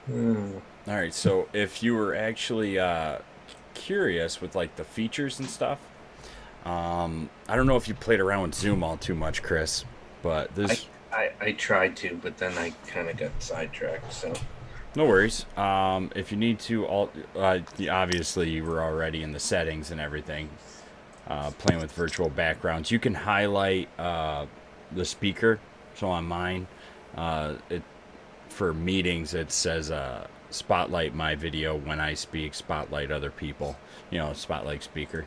Hmm. All right, so if you were actually curious with like the features and stuff, I don't know if you played around with Zoom all too much, Chris, but I, this I tried to, but then I kind of got sidetracked. So no worries. If you need to, obviously you were already in the settings and everything, playing with virtual backgrounds. You can highlight the speaker. So on mine, it for meetings it says spotlight my video when I speak, spotlight other people. Spotlight speaker.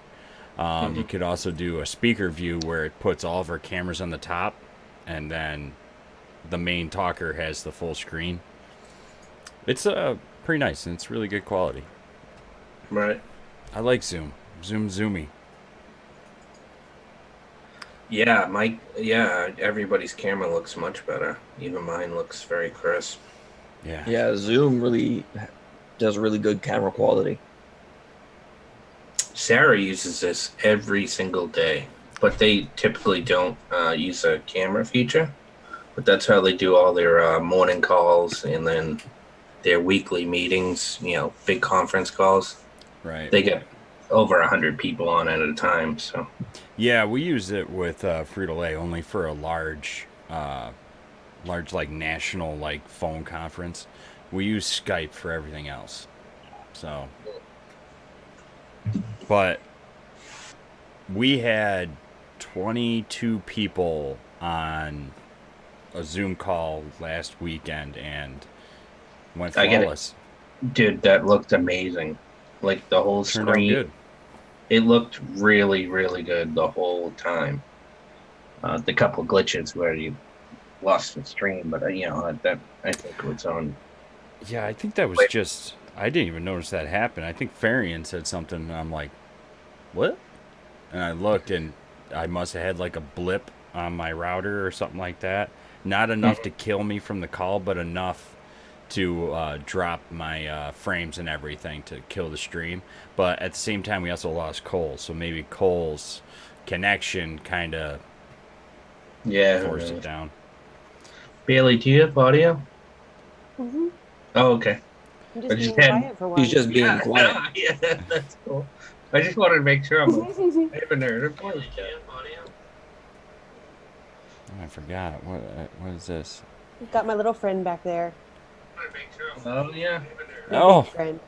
You Mhm. could also do a speaker view where it puts all of our cameras on the top, and then the main talker has the full screen. It's pretty nice and it's really good quality. Right. I like Zoom. Zoom Zoomy. Yeah, everybody's camera looks much better. Even mine looks very crisp. Yeah. Yeah, Zoom really does really good camera quality. Sarah uses this every single day, but they typically don't use a camera feature. But that's how they do all their morning calls and then their weekly meetings. Big conference calls. Right. They get over 100 people on at a time. So Yeah, we use it with Frito Lay only for a large like national like phone conference. We use Skype for everything else. So, but we had 22 people on a Zoom call last weekend and went I get it, flawless. dude. That looked amazing. Like the whole Turned out screen, good. it looked really, really good the whole time. The couple glitches where you lost the stream, but that I think was on. Yeah, I think that was just. I didn't even notice that happen. I think Farian said something, and I'm like, what? And I looked, and I must have had like a blip on my router or something like that. Not enough to kill me from the call, but enough to drop my frames and everything to kill the stream. But at the same time, we also lost Cole, so maybe Cole's connection kind of Yeah, who forced it knows? down. Bailey, do you have audio? Hmm. Oh, okay. I'm I just just being had. quiet for He's once. just being Yeah, quiet. no, yeah, that's cool. I just wanted to make sure I'm like, I haven't heard a voice yet. Oh, I forgot. What is this? Got my little friend back there, Oh yeah. my big Oh, friend.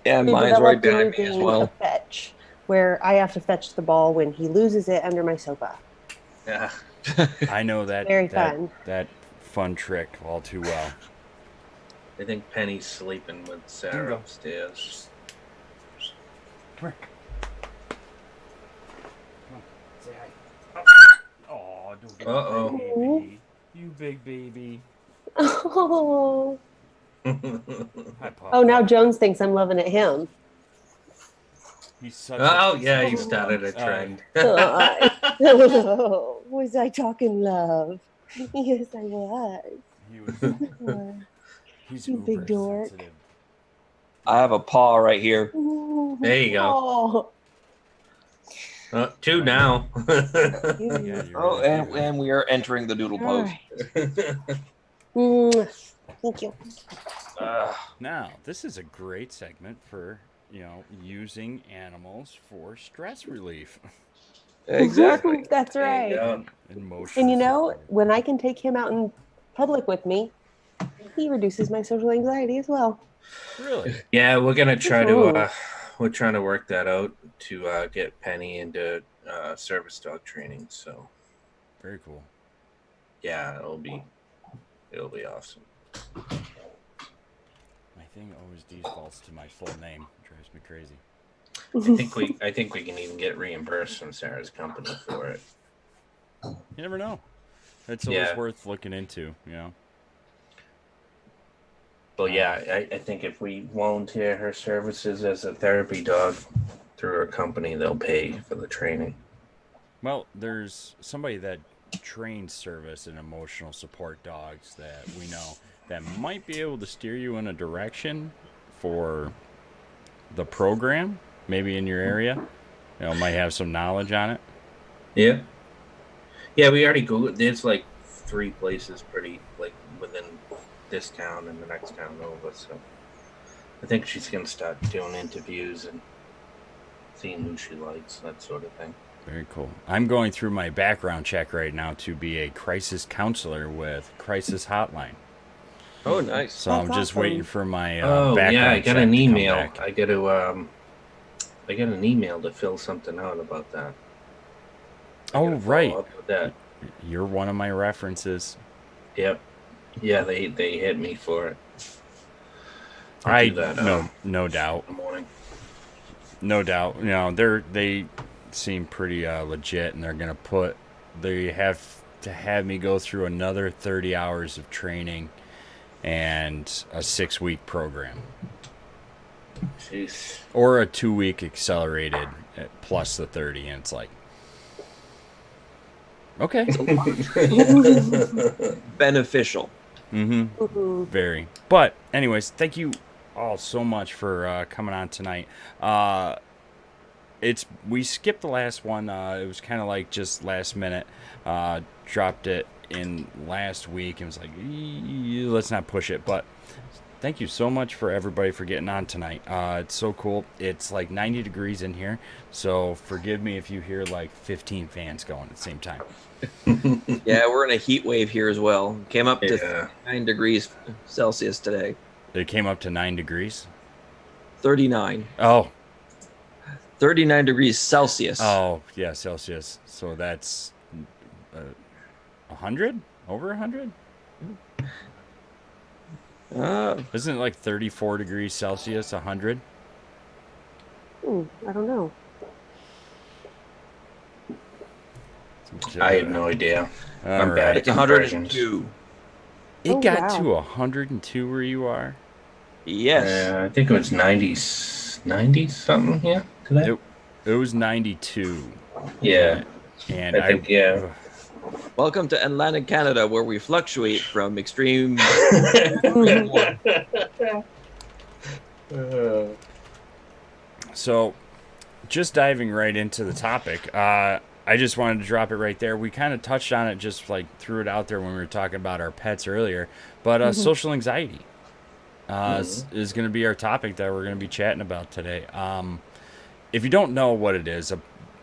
Yeah, We mine's right developed a behind new me as game of well. fetch where I have to fetch the ball when he loses it under my sofa. Yeah. I know that Very that fun. that fun trick all too well. I think Penny's sleeping with Sarah Dingo. upstairs. Come here. Come on. Say hi. Oh, don't get my Uh Oh. baby. You big baby. Oh. oh. Hi, Oh, now Papa. Jones thinks I'm loving at him. He's such a Oh yeah, you such a started a uh, trend. Uh, was I talking love? Yes, I was. he was he's You big uber dork. sensitive. I have a paw right here. There you go. Oh, Two Oh, now. yeah, you. you Oh, really do, huh? and we are entering the doodle All pose. right. Mwah. Thank you. Uh, Now, this is a great segment for using animals for stress relief exactly. That's There you right. go. and And emotional you know, support. when I can take him out in public with me, he reduces my social anxiety as well. Really? Yeah, Mhm. we're trying to work that out to get Penny into service dog training. So Very cool. yeah, it'll be awesome. My thing always defaults to my full name. It drives me crazy. I think we can even get reimbursed from Sarah's company for it. You never know. It's always Yeah. worth looking into. Well, Uh, yeah, I think if we volunteer her services as a therapy dog through her company, they'll pay for the training. well, there's somebody that trains service and emotional support dogs that we know that might be able to steer you in a direction for the program, maybe in your area. Might have some knowledge on it. Yeah. Yeah, we already Googled. There's like 3 places pretty like within this town and the next town over. So I think she's gonna start doing interviews and seeing who she likes, that sort of thing. Very cool. I'm going through my background check right now to be a crisis counselor with Crisis Hotline. Oh, nice. So That's I'm just awesome. waiting for my Oh background yeah, I check got to an come email. back. I got an email to fill something out about that. I Oh, gotta follow right. up with that. You're one of my references. Yep. Yeah, they hit me for it. I'll do that, no doubt. in the morning. No doubt. You know, they seem pretty legit, and they have to have me go through another 30 hours of training and a 6-week program, Jeez. or a 2-week accelerated plus the 30, and it's like, okay. Beneficial. Mm-hmm. Very. But anyways, thank you all so much for coming on tonight. We skipped the last one. It was kind of like just last minute. Dropped it in last week and was like, let's not push it. But thank you so much for everybody for getting on tonight. It's so cool. It's like 90 degrees in here, so forgive me if you hear like 15 fans going at the same time. Yeah, we're in a heat wave here as well. Came up to Yeah. 9 degrees Celsius today. It came up to 9 degrees. 39. Oh, 39 degrees Celsius. oh yeah, Celsius. So that's 100? Over 100? Isn't it like 34 degrees Celsius, 100? I don't know. I have no idea. All I'm right. bad It's at conversions. 102. It Oh, got wow. to 102 where you are. Yes. I think it was 90 something here today. It was 92. Yeah. And I think, yeah. Welcome to Atlantic Canada, where we fluctuate from extreme. So, just diving right into the topic, I just wanted to drop it right there. We kind of touched on it, just like threw it out there when we were talking about our pets earlier. But social anxiety is going to be our topic that we're going to be chatting about today. If you don't know what it is, a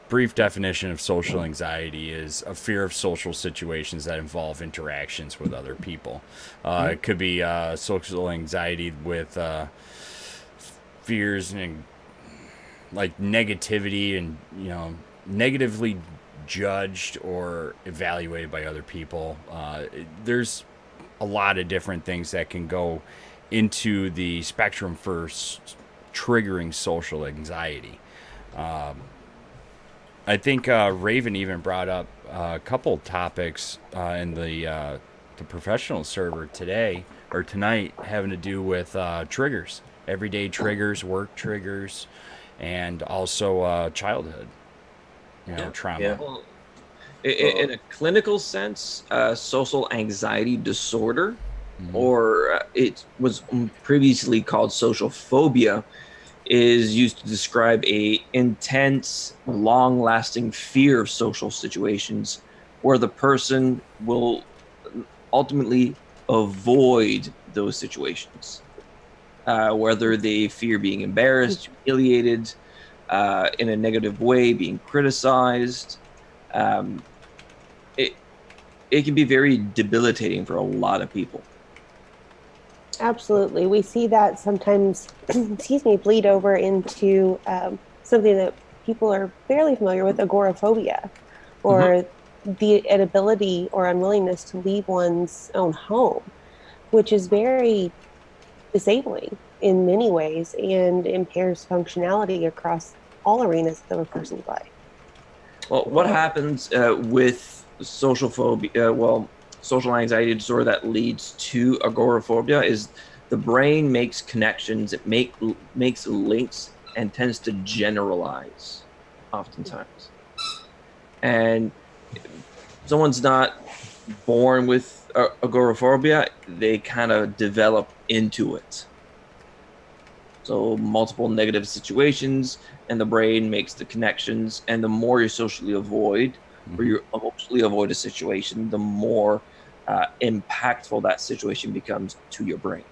brief definition of social anxiety is a fear of social situations that involve interactions with other people. It could be social anxiety with fears and like negativity and, negatively judged or evaluated by other people. There's a lot of different things that can go into the spectrum for triggering social anxiety. I think Raven even brought up a couple topics in the professional server today or tonight having to do with triggers, everyday triggers, work triggers, and also childhood, trauma. Yeah. Well, in a clinical sense, social anxiety disorder, or it was previously called social phobia, is used to describe a intense, long-lasting fear of social situations where the person will ultimately avoid those situations, whether they fear being embarrassed, humiliated, in a negative way, being criticized. It can be very debilitating for a lot of people. Absolutely. We see that sometimes, bleed over into something that people are fairly familiar with, agoraphobia, or the inability or unwillingness to leave one's own home, which is very disabling in many ways and impairs functionality across all arenas of a person's life. Well, what happens with social phobia, social anxiety disorder that leads to agoraphobia is the brain makes connections, it makes links and tends to generalize oftentimes. And if someone's not born with agoraphobia, they kind of develop into it. So multiple negative situations, and the brain makes the connections, and the more you socially avoid or you emotionally avoid a situation, the more impactful that situation becomes to your brain.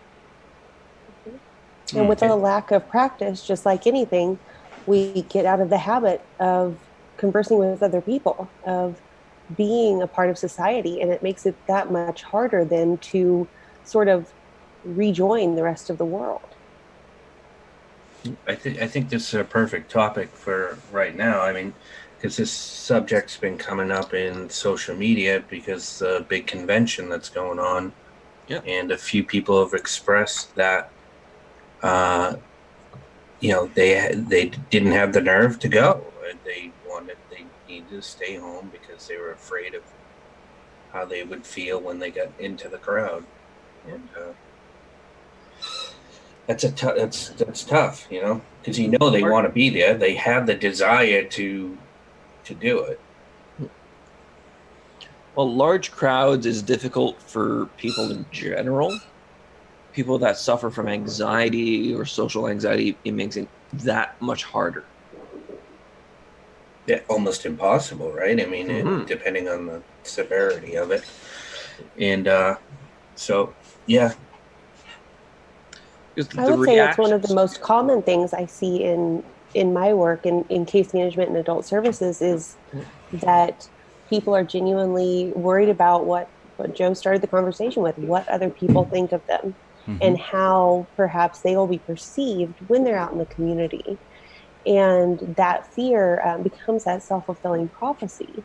And with a lack of practice, just like anything, we get out of the habit of conversing with other people, of being a part of society, and it makes it that much harder then to sort of rejoin the rest of the world. I think this is a perfect topic for right now. I mean, because this subject's been coming up in social media because the big convention that's going on, and a few people have expressed that they didn't have the nerve to go. They needed to stay home because they were afraid of how they would feel when they got into the crowd, and that's tough, because they want to be there. They have the desire to do it. Well, large crowds is difficult for people in general. People that suffer from anxiety or social anxiety, it makes it that much harder. Yeah, almost impossible, right? I mean, depending on the severity of it. And so, yeah. I would say it's one of the most common things I see in my work in case management and adult services is that people are genuinely worried about what Joe started the conversation with, what other people think of them, and how perhaps they will be perceived when they're out in the community. And that fear becomes that self-fulfilling prophecy.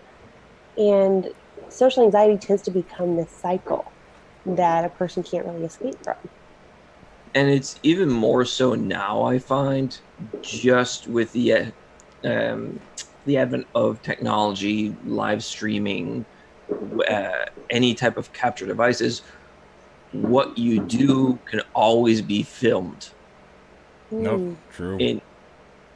And social anxiety tends to become this cycle that a person can't really escape from. And it's even more so now, I find, just with the advent of technology, live streaming, any type of capture devices, what you do can always be filmed. No, true.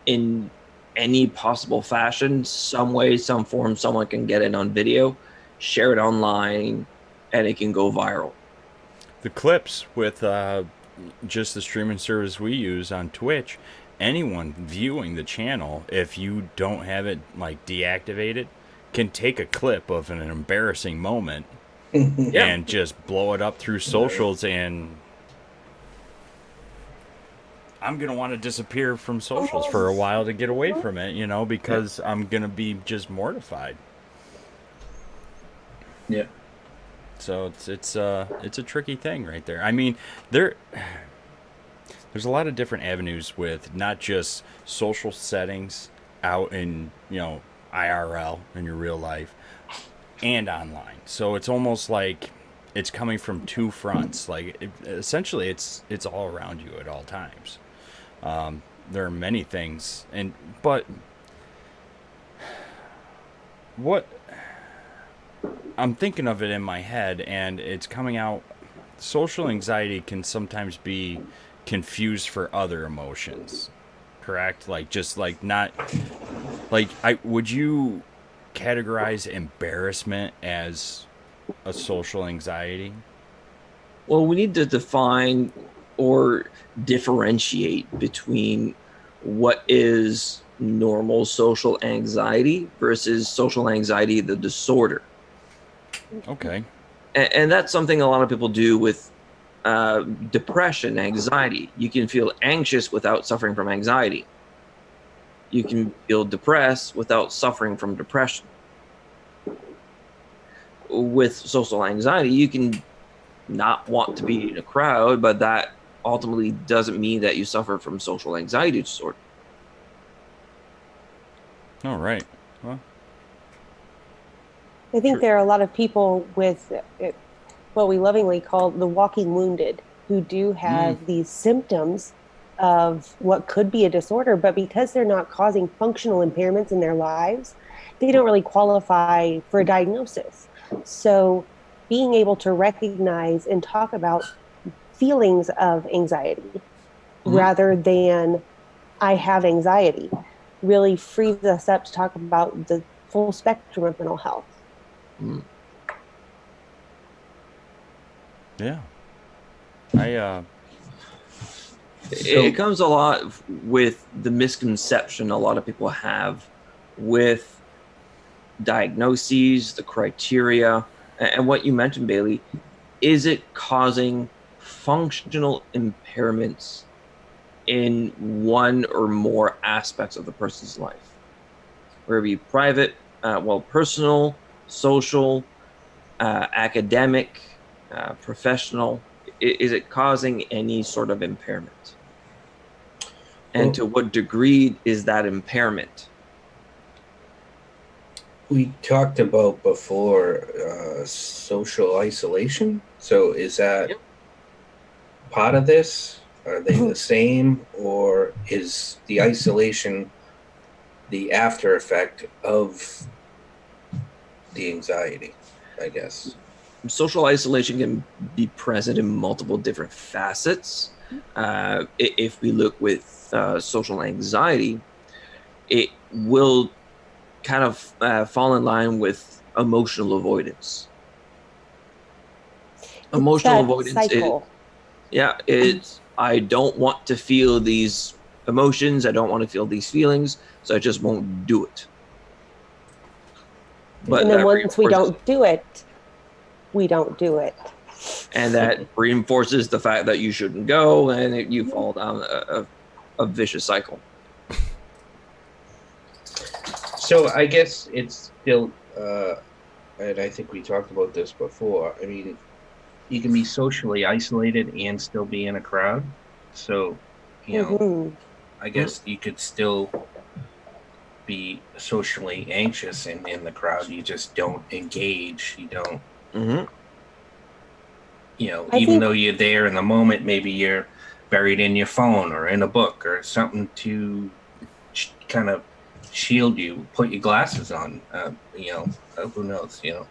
In any possible fashion, some way, some form, someone can get it on video, share it online, and it can go viral. The clips with just the streaming service we use on Twitch, anyone viewing the channel, if you don't have it like deactivated, can take a clip of an embarrassing moment and just blow it up through socials, and I'm going to want to disappear from socials for a while to get away from it, because I'm going to be just mortified. Yeah. So it's a tricky thing right there. I mean, there's a lot of different avenues with not just social settings out in, IRL in your real life and online. So it's almost like it's coming from two fronts. Like essentially it's all around you at all times. There are many things, but what I'm thinking of it in my head, and it's coming out. Social anxiety can sometimes be confused for other emotions, correct? Like just like not like would you categorize embarrassment as a social anxiety? Well, we need to define or differentiate between what is normal social anxiety versus social anxiety, the disorder. Okay. And that's something a lot of people do with depression, anxiety. You can feel anxious without suffering from anxiety. You can feel depressed without suffering from depression. With social anxiety, you can not want to be in a crowd, but that ultimately doesn't mean that you suffer from social anxiety disorder. All right. Well, I think there are a lot of people with what we lovingly call the walking wounded who do have these symptoms of what could be a disorder, but because they're not causing functional impairments in their lives, they don't really qualify for a diagnosis. So being able to recognize and talk about feelings of anxiety rather than I have anxiety really frees us up to talk about the full spectrum of mental health. Yeah. It comes a lot with the misconception a lot of people have with diagnoses, the criteria. And what you mentioned, Bailey, is it causing functional impairments in one or more aspects of the person's life? Whether it be private, personal, social, academic, professional. Is it causing any sort of impairment? And to what degree is that impairment? We talked about before social isolation. So is that part of this? Are they the same, or is the isolation the after effect of the anxiety, I guess? Social isolation can be present in multiple different facets. If we look with social anxiety, it will kind of fall in line with emotional avoidance. Emotional avoidance it's I don't want to feel these emotions, I don't want to feel these feelings, so I just won't do it. But and then once we don't do it, we don't do it. And that reinforces the fact that you shouldn't go, and you fall down a vicious cycle. So I guess it's still, and I think we talked about this before, I mean, you can be socially isolated and still be in a crowd. So, you know, I guess you could still be socially anxious in the crowd. You just don't engage. You don't, you know, even though you're there in the moment, maybe you're buried in your phone or in a book or something to kind of shield you. Put your glasses on, you know, who knows, you know.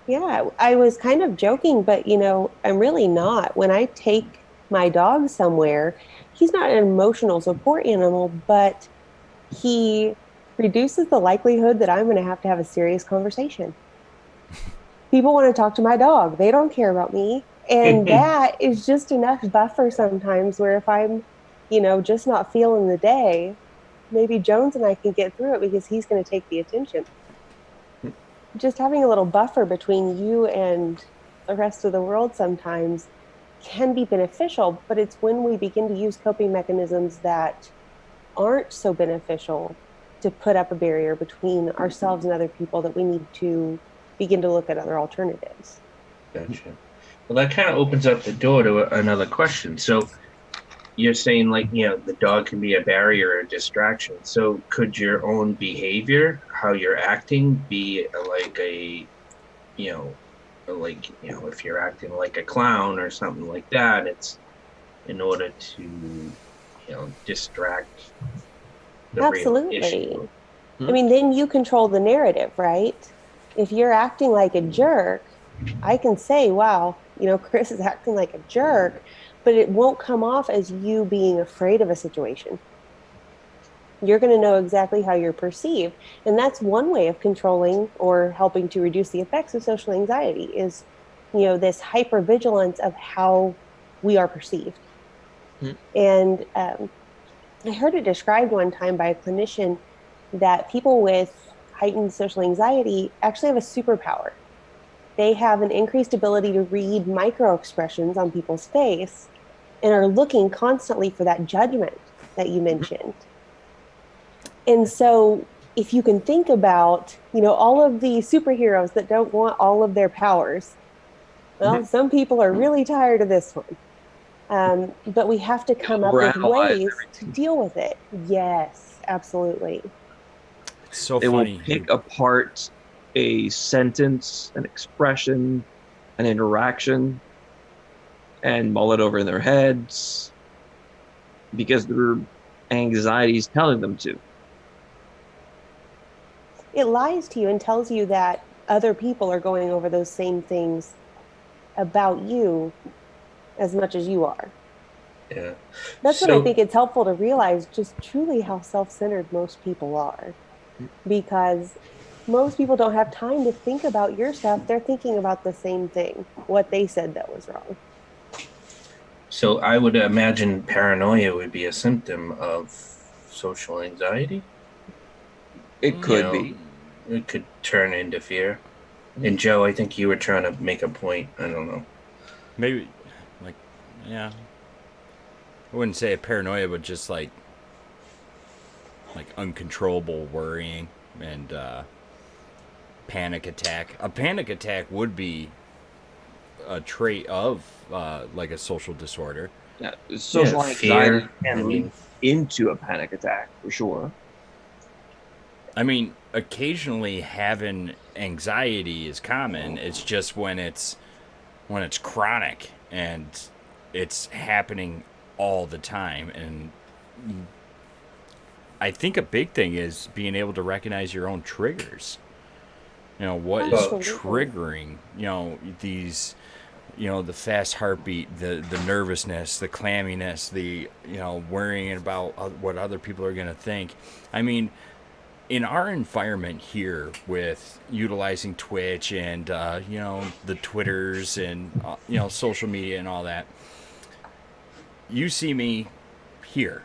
Yeah, I was kind of joking, but, you know, I'm really not. When I take my dog somewhere, he's not an emotional support animal, but he reduces the likelihood that I'm going to have a serious conversation. People want to talk to my dog. They don't care about me. And that is just enough buffer sometimes where if I'm, you know, just not feeling the day, maybe Jones and I can get through it because he's going to take the attention. Just having a little buffer between you and the rest of the world sometimes can be beneficial, but it's when we begin to use coping mechanisms that aren't so beneficial to put up a barrier between ourselves and other people that we need to begin to look at other alternatives. Gotcha. Well, that kind of opens up the door to another question. So you're saying, like, you know, the dog can be a barrier or a distraction. So could your own behavior, how you're acting, be like a, you know, like, you know, if you're acting like a clown or something like that, it's in order to, you know, distract the real issue. I mean, then you control the narrative, right? If you're acting like a jerk, I can say, wow, you know, Chris is acting like a jerk, but it won't come off as you being afraid of a situation. You're going to know exactly how you're perceived. And that's one way of controlling or helping to reduce the effects of social anxiety is, you know, this hypervigilance of how we are perceived. And I heard it described one time by a clinician that people with heightened social anxiety actually have a superpower. They have an increased ability to read micro expressions on people's face and are looking constantly for that judgment that you mentioned. And so if you can think about, you know, all of the superheroes that don't want all of their powers, well, some people are really tired of this one. But we have to come up with ways to deal with it. Yes, absolutely. It's so they funny. Will pick apart a sentence, an expression, an interaction, and mull it over in their heads because their anxiety is telling them to. It lies to you and tells you that other people are going over those same things about you as much as you are. Yeah. That's when I think it's helpful to realize just truly how self-centered most people are. Because most people don't have time to think about your stuff. They're thinking about the same thing, what they said that was wrong. So I would imagine paranoia would be a symptom of social anxiety. It could be. It could turn into fear. And Joe, I think you were trying to make a point. I don't know. Maybe, like, yeah. I wouldn't say a paranoia, but just like uncontrollable worrying and panic attack. A panic attack would be a trait of like a social disorder. Yeah, social Yeah, anxiety fear. can I lead mean, into a panic attack for sure. I mean, occasionally having anxiety is common. It's just when it's chronic and it's happening all the time. And I think a big thing is being able to recognize your own triggers. You know, what is Absolutely. triggering, these, the fast heartbeat, the nervousness, the clamminess, the, worrying about what other people are going to think. I mean, in our environment here with utilizing Twitch and, the Twitters and, social media and all that, you see me here.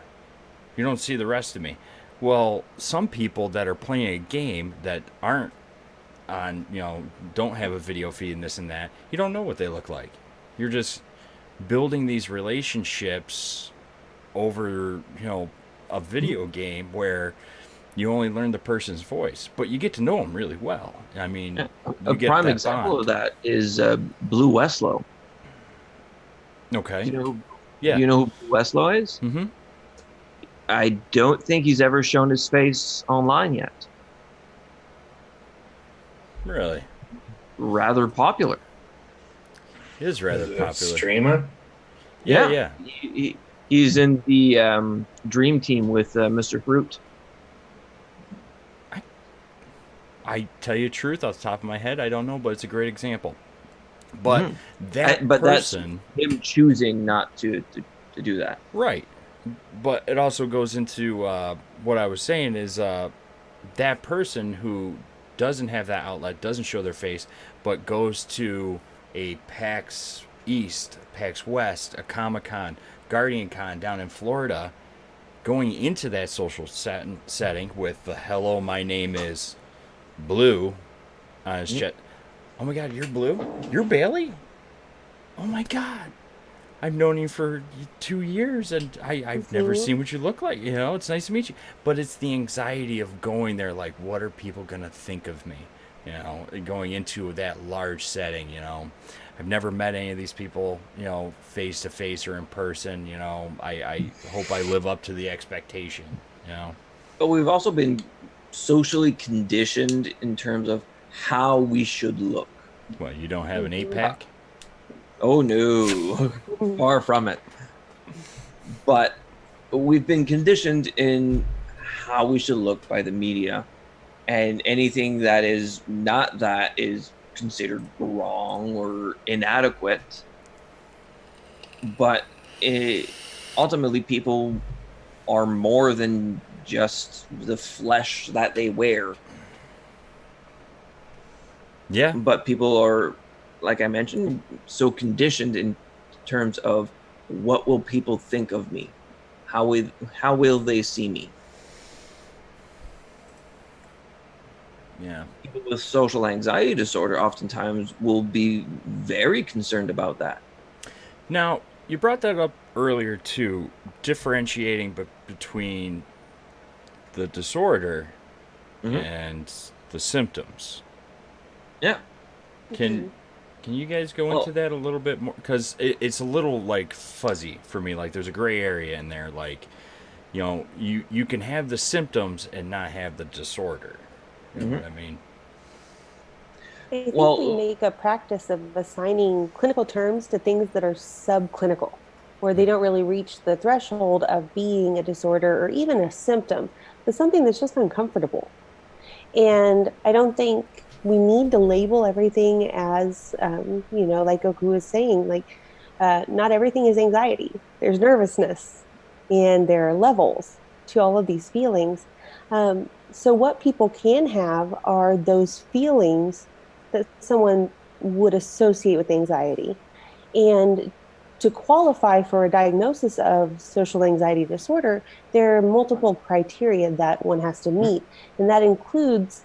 You don't see the rest of me. Well, some people that are playing a game that aren't on, don't have a video feed and this and that, you don't know what they look like. You're just building these relationships over, a video game where you only learn the person's voice, but you get to know them really well. I mean, Yeah. you A get prime that example bond. of that is Blue Westlow. Okay. Do you know? Yeah. Do you know who Blue Westlow is? Mm-hmm. I don't think he's ever shown his face online yet. Really? Rather popular. It is rather is it a popular. streamer. Yeah. He's in the Dream Team with Mr. Fruit. I tell you the truth, off the top of my head, I don't know, but it's a great example. But Mhm. that But that's person, him choosing not to do that. right? But it also goes into what I was saying is that person who doesn't have that outlet, doesn't show their face, but goes to a PAX East, PAX West, a Comic Con, Guardian Con down in Florida, going into that social setting with the "Hello, my name is Blue" on his jet. Oh my God, you're Blue? You're Bailey? Oh my God. I've known you for 2 years and I've never Mhm. seen what you look like. It's nice to meet you. But it's the anxiety of going there, like, what are people going to think of me? Going into that large setting, I've never met any of these people, face to face or in person. I hope I live up to the expectation. But we've also been socially conditioned in terms of how we should look. What, you don't have an Mhm. 8-pack? Oh no, far from it. But we've been conditioned in how we should look by the media, and anything that is not that is considered wrong or inadequate. But ultimately, people are more than just the flesh that they wear. Yeah. But people are, like I mentioned, so conditioned in terms of what will people think of me? How will they see me? Yeah. People with social anxiety disorder oftentimes will be very concerned about that. Now, you brought that up earlier too, differentiating between the disorder Mhm. and the symptoms. Yeah. Can you guys go Well- into that a little bit more? Because it's a little like fuzzy for me. Like there's a gray area in there. Like, you can have the symptoms and not have the disorder. You know what I mean? I think Well- we make a practice of assigning clinical terms to things that are subclinical, where they don't really reach the threshold of being a disorder or even a symptom, but something that's just uncomfortable. And I don't think we need to label everything as, like Goku was saying, not everything is anxiety. There's nervousness, and there are levels to all of these feelings. So what people can have are those feelings that someone would associate with anxiety. And to qualify for a diagnosis of social anxiety disorder, there are multiple criteria that one has to meet. And that includes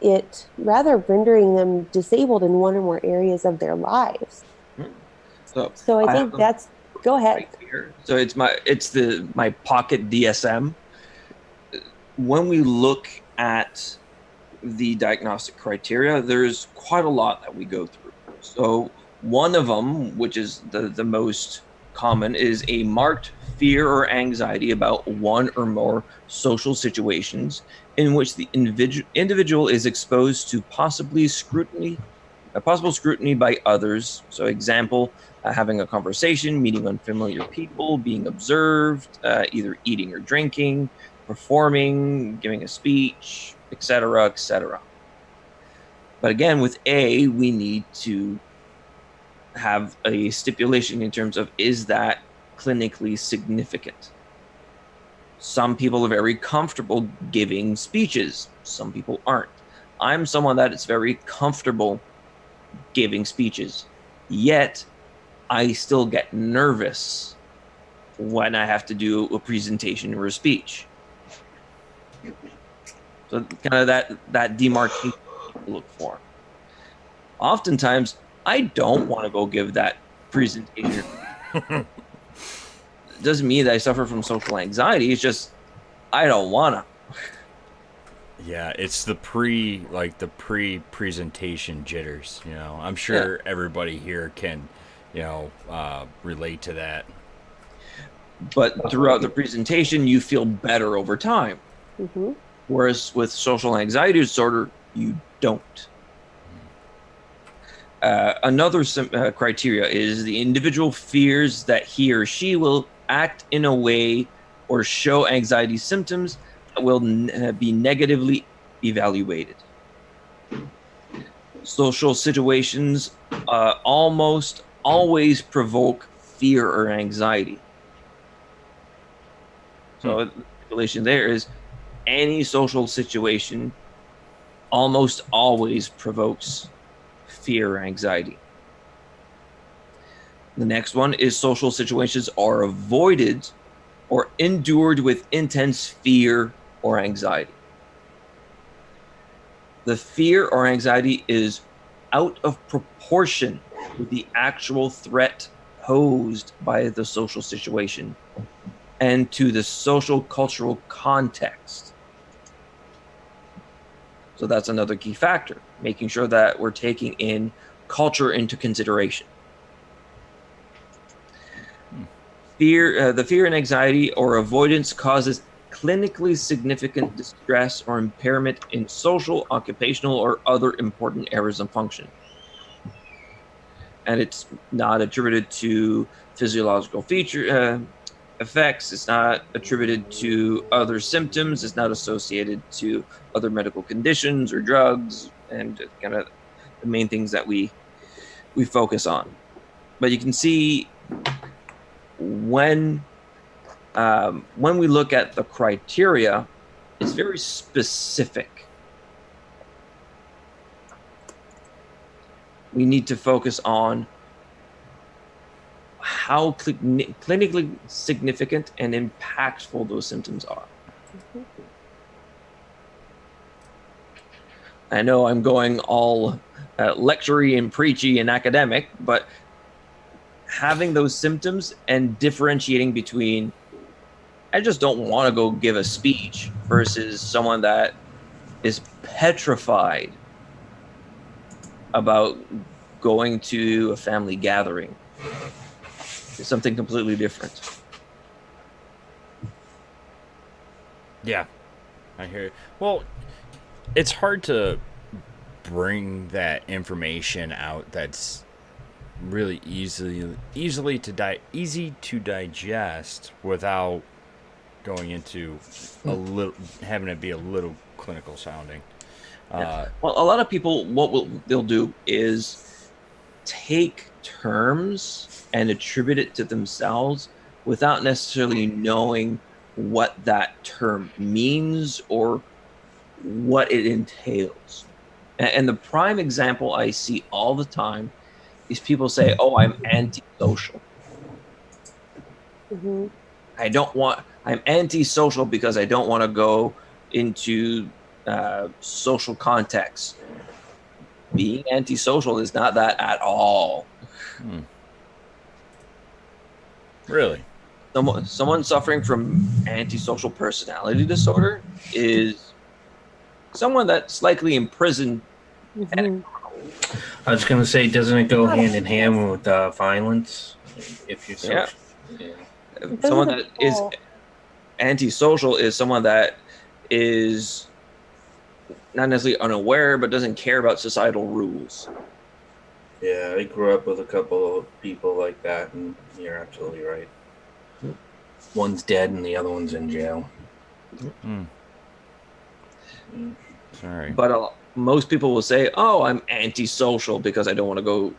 it rather rendering them disabled in one or more areas of their lives. So I I think have that's, go ahead. right here. So it's my Pocket DSM. When we look at the diagnostic criteria, there's quite a lot that we go through. So one of them, which is the most common, is a marked fear or anxiety about one or more social situations in which the individual is exposed to possible scrutiny by others. So example, having a conversation, meeting unfamiliar people, being observed, either eating or drinking, performing, giving a speech, etc., etc. But again, with A, we need to have a stipulation in terms of, is that clinically significant? Some people are very comfortable giving speeches. Some people aren't. I'm someone that is very comfortable giving speeches, yet I still get nervous when I have to do a presentation or a speech. So kind of that demarcation people look for. Oftentimes, I don't want to go give that presentation. It doesn't mean that I suffer from social anxiety. It's just I don't want to. Yeah, it's the pre-presentation jitters. You know, I'm sure everybody here can, relate to that. But throughout the presentation, you feel better over time. Mm-hmm. Whereas with social anxiety disorder, you don't. Another criteria is the individual fears that he or she will act in a way or show anxiety symptoms that will be negatively evaluated. Social situations almost always provoke fear or anxiety. So the stipulation there is any social situation almost always provokes fear or anxiety. The next one is social situations are avoided or endured with intense fear or anxiety. The fear or anxiety is out of proportion with the actual threat posed by the social situation and to the social cultural context. So that's another key factor, making sure that we're taking in culture into consideration. The fear and anxiety or avoidance causes clinically significant distress or impairment in social, occupational, or other important areas of function. And it's not attributed to physiological effects. It's not attributed to other symptoms. It's not associated to other medical conditions or drugs, and kind of the main things that we focus on. But you can see when we look at the criteria, it's very specific. We need to focus on how clinically significant and impactful those symptoms are. Mm-hmm. I know I'm going all lectury and preachy and academic, but having those symptoms and differentiating between I just don't want to go give a speech versus someone that is petrified about going to a family gathering. It's something completely different. Yeah, I hear it. Well, it's hard to bring that information out that's really easy to digest without going into having it be a little clinical sounding. Well, a lot of people, they'll do is take terms and attribute it to themselves without necessarily knowing what that term means or what it entails. And the prime example I see all the time is people say, "Oh, I'm antisocial." Mm-hmm. I'm antisocial because I don't want to go into social context. Being antisocial is not that at all. Really? Someone suffering from antisocial personality disorder is someone that's likely in prison. Mhm. I was going to say, doesn't it go hand in hand with violence? If you're Yeah. social, yeah. Someone Those are that is all- antisocial is someone that is not necessarily unaware, but doesn't care about societal rules. Yeah, I grew up with a couple of people like that, and you're absolutely right. One's dead, and the other one's in jail. Mm. Mm. Sorry. But most people will say, "Oh, I'm antisocial because I don't want to go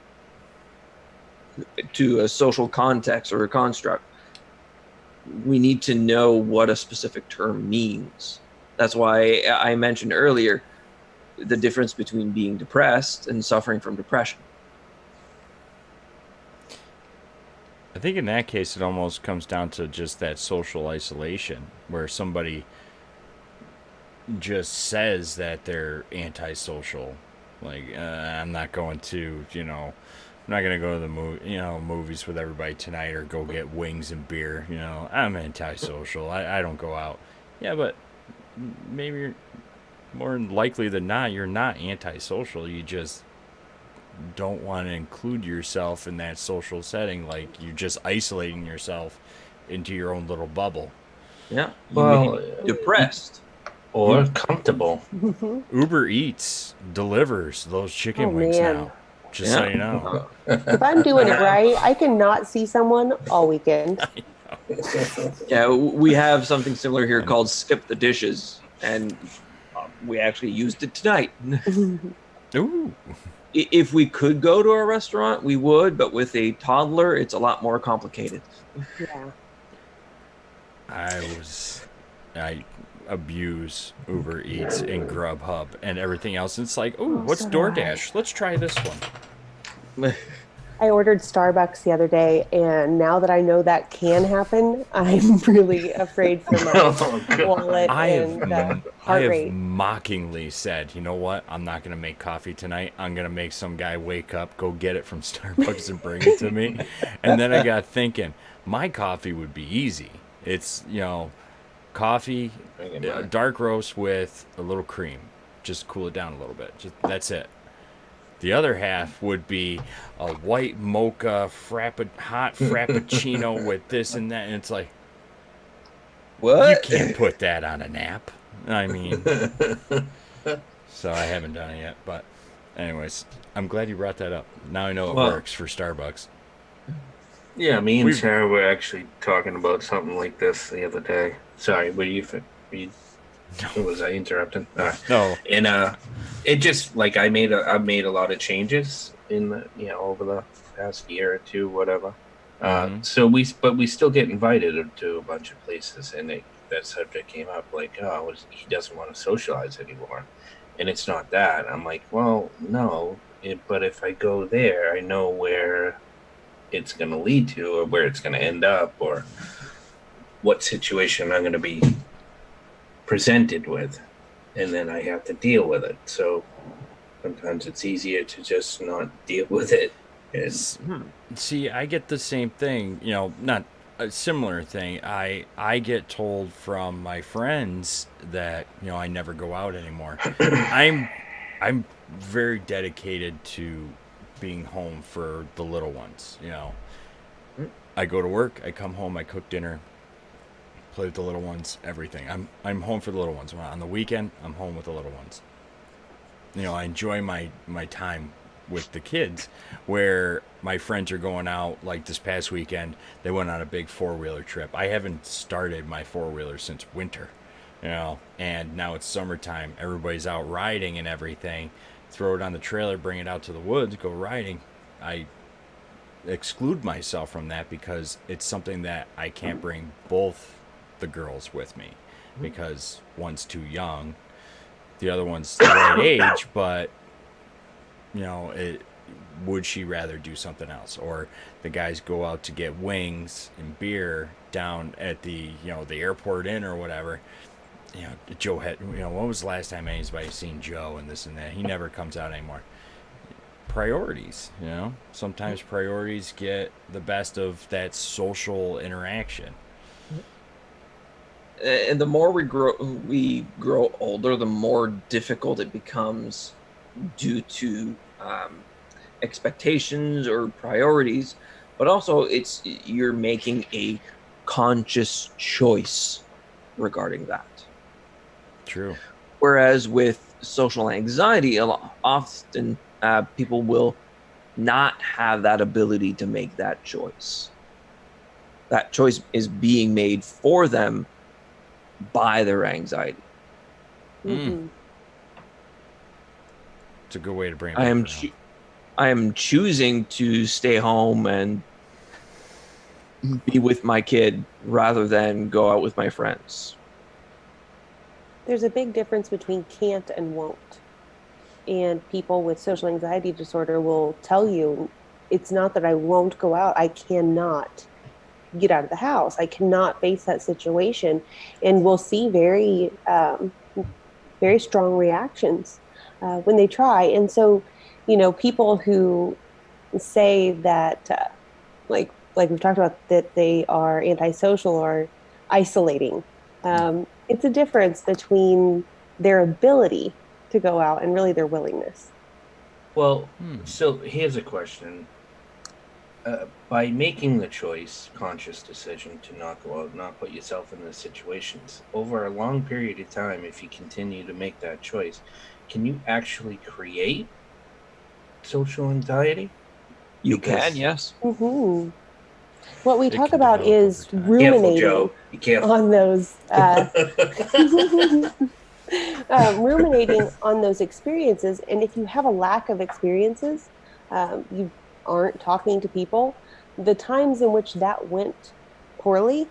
to a social context or a construct." We need to know what a specific term means. That's why I mentioned earlier the difference between being depressed and suffering from depression. I think in that case, it almost comes down to just that social isolation where somebody just says that they're antisocial. Like, I'm not going to, I'm not going to go to the movies with everybody tonight or go get wings and beer. I'm antisocial. I don't go out. Yeah, but maybe you're more likely than not, you're not antisocial. You just don't want to include yourself in that social setting. Like, you're just isolating yourself into your own little bubble. Yeah. You Well, may be depressed. or comfortable. Mhm. Uber Eats delivers those chicken Oh, wings man. now. Just so you know. If I'm doing it right, I cannot see someone all weekend. Yeah, we have something similar here called Skip the Dishes, and we actually used it tonight. Ooh. If we could go to a restaurant, we would, but with a toddler, it's a lot more complicated. Yeah. I abuse Uber Eats and Grubhub and everything else. It's like, ooh, what's so do I. DoorDash? Let's try this one. I ordered Starbucks the other day, and now that I know that can happen, I'm really afraid for my Oh, God. wallet I and have heart rate. mockingly said, you know what? I'm not going to make coffee tonight. I'm going to make some guy wake up, go get it from Starbucks and bring it to me. And then I got thinking, my coffee would be easy. It's, coffee, dark roast with a little cream. Just cool it down a little bit. That's it. The other half would be a white mocha hot frappuccino with this and that. And it's like, What? you can't put that on a nap. I mean, so I haven't done it yet. But anyways, I'm glad you brought that up. Now I know it works for Starbucks. Yeah, me and Sarah were actually talking about something like this the other day. Sorry, was I interrupting? No. And it just like I've made a lot of changes in the over the past year or two, whatever. So we still get invited to a bunch of places, and that subject came up like, oh, he doesn't want to socialize anymore, and it's not that. I'm like, well, no, but if I go there, I know where it's going to lead to, or where it's going to end up, or what situation I'm going to be presented with, and then I have to deal with it. So sometimes it's easier to just not deal with it. See, I get the same thing, not a similar thing. I get told from my friends that, I never go out anymore. I'm very dedicated to being home for the little ones, I go to work, I come home, I cook dinner, play with the little ones, everything. I'm home for the little ones. On the weekend, I'm home with the little ones. I enjoy my time with the kids, where my friends are going out. Like this past weekend, they went on a big 4-wheeler trip. I haven't started my 4-wheeler since winter, and now it's summertime. Everybody's out riding and everything. Throw it on the trailer, bring it out to the woods, go riding. I exclude myself from that because it's something that I can't bring both the girls with me, because one's too young, the other one's the right age, but would she rather do something else? Or the guys go out to get wings and beer down at the the airport inn or whatever, you know, Joe had, you know, when was the last time anybody's seen Joe and this and that? He never comes out anymore. Priorities, you know, sometimes priorities get the best of that social interaction. And the more we grow older, the more difficult it becomes due to expectations or priorities, but also it's you're making a conscious choice regarding that. True. Whereas with social anxiety, often people will not have that ability to make that choice. That choice is being made for them by their anxiety. Mhm. It's a good way to bring it I back am around. I am choosing to stay home and be with my kid rather than go out with my friends. There's a big difference between can't and won't. And people with social anxiety disorder will tell you it's not that I won't go out, I cannot get out of the house. I cannot face that situation. And we'll see very strong reactions when they try. And so, you know, people who say that, like we've talked about, that they are antisocial or isolating. It's a difference between their ability to go out and really their willingness. Well, so here's a question. By making the choice, conscious decision to not go out, not put yourself in those situations, over a long period of time, if you continue to make that choice, can you actually create social anxiety? You Because- can, yes. Mm-hmm. What we It talk can about develop is over time. Careful, ruminating Joe. Be careful. on those ruminating on those experiences. And if you have a lack of experiences, you aren't talking to people, the times in which that went poorly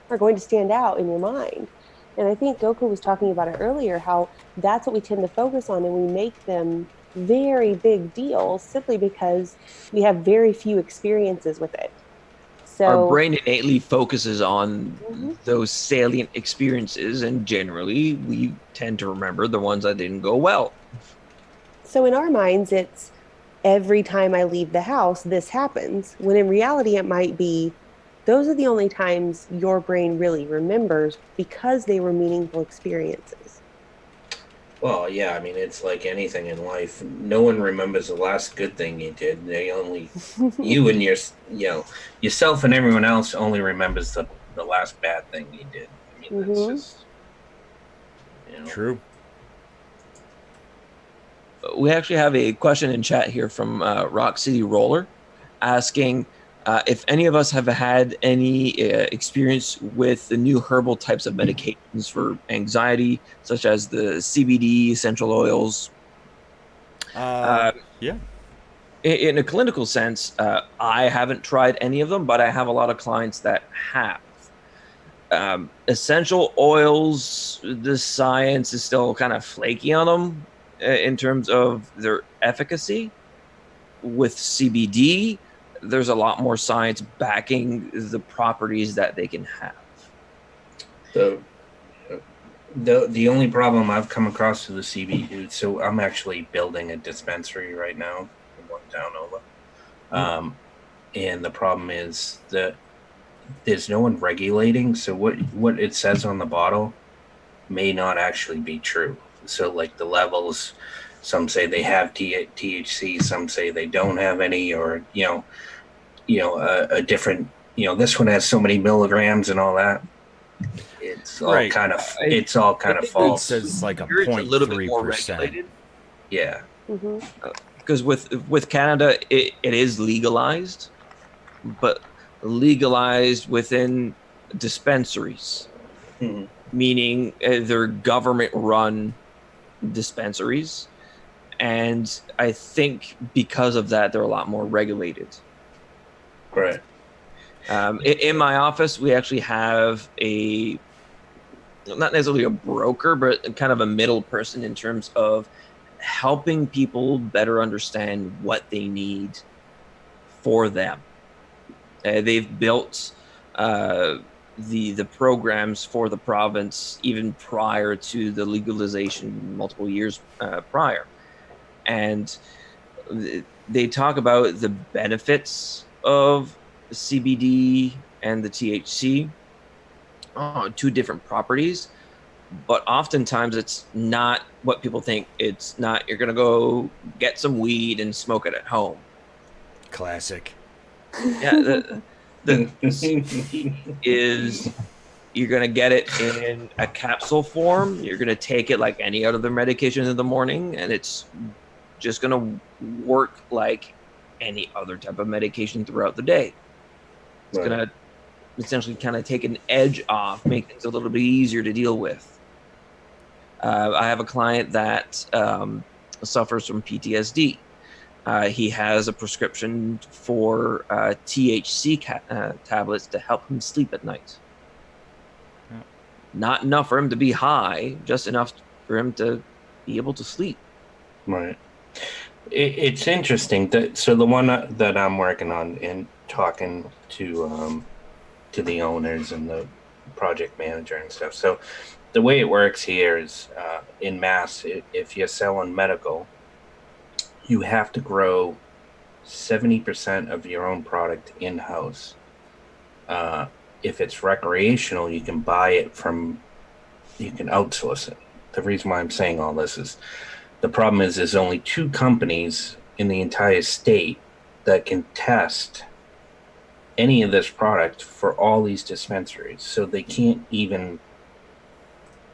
are going to stand out in your mind. And I think Goku was talking about it earlier, how that's what we tend to focus on, and we make them very big deals simply because we have very few experiences with it. So Our brain innately focuses on Mhm. those salient experiences, and generally we tend to remember the ones that didn't go well. So in our minds, it's every time I leave the house, this happens. When in reality, it might be those are the only times your brain really remembers because they were meaningful experiences. Well, yeah, I mean, it's like anything in life. No one remembers the last good thing you did. They only, you and yourself and everyone else only remembers the last bad thing you did. I mean, that's Mhm. just, you know. True. We actually have a question in chat here from Rock City Roller asking if any of us have had any experience with the new herbal types of medications for anxiety, such as the CBD, essential oils. Yeah. In a clinical sense, I haven't tried any of them, but I have a lot of clients that have. Essential oils, the science is still kind of flaky on them in terms of their efficacy. With CBD, there's a lot more science backing the properties that they can have. The only problem I've come across with the CBD, so I'm actually building a dispensary right now in one town over. And the problem is that there's no one regulating. So what it says on the bottle may not actually be true. So like the levels, some say they have THC, some say they don't have any, or a different. This one has so many milligrams and all that. It's all Right. kind of I think It false. says it's like a Here it's a little bit more 0.3%. regulated Yeah. Mhm. because with Canada, it is legalized, but legalized within dispensaries, Mhm. meaning they're government-run dispensaries, and I think because of that, they're a lot more regulated. Right. In my office, we actually have not necessarily a broker, but kind of a middle person in terms of helping people better understand what they need for them. They've built the programs for the province even prior to the legalization multiple years prior, and they talk about the benefits of CBD and the THC, two different properties, but oftentimes it's not what people think. It's not, you're going to go get some weed and smoke it at home. Classic. Yeah, is you're going to get it in a capsule form. You're going to take it like any other medication in the morning, and it's just going to work like any other type of medication throughout the day. It's Right. going to essentially kind of take an edge off, make things a little bit easier to deal with. I have a client that suffers from PTSD. He has a prescription for THC tablets to help him sleep at night. Yeah. Not enough for him to be high, just enough for him to be able to sleep. Right. It's interesting that so the one that I'm working on and talking to the owners and the project manager and stuff. So the way it works here is in Mass, if you're selling medical, you have to grow 70% of your own product in house. If it's recreational, you can buy it from, you can outsource it. The reason why I'm saying all this is the problem is there's only 2 companies in the entire state that can test any of this product for all these dispensaries. So they can't even,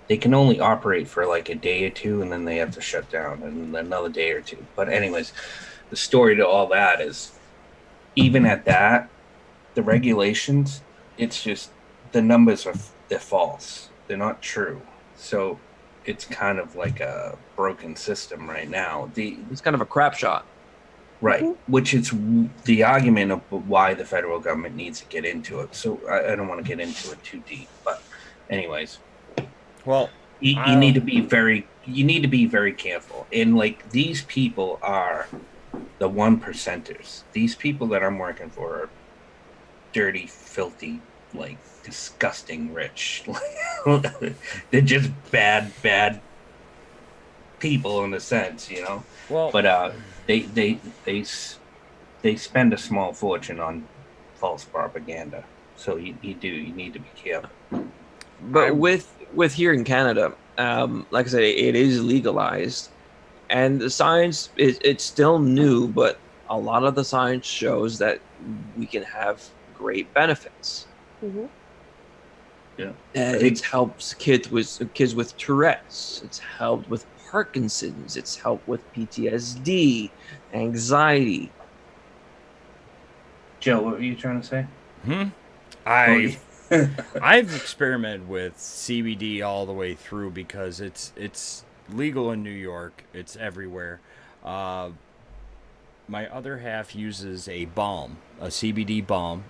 they can only operate for like a day or two and then they have to shut down and another day or two. But anyways, the story to all that is even at that, the regulations, it's just the numbers they're false. They're not true. So it's kind of like a broken system right now. It's kind of a crap shot. Right, which is the argument of why the federal government needs to get into it. So I don't want to get into it too deep, but anyways, Well, you need to be very careful. And like these people are the 1%ers. These people that I'm working for are dirty, filthy, like disgusting rich. They're just bad people in a sense, you know. well, But they spend a small fortune on false propaganda. So you need to be careful. But with here in Canada, like I said, it is legalized, and the science it's still new, but a lot of the science shows that we can have great benefits. Mm-hmm. Yeah, It helps kids with Tourette's. It's helped with Parkinson's. It's helped with PTSD, anxiety. Joe, what were you trying to say? I've experimented with CBD all the way through because it's legal in New York. It's everywhere. My other half uses a balm, a CBD balm.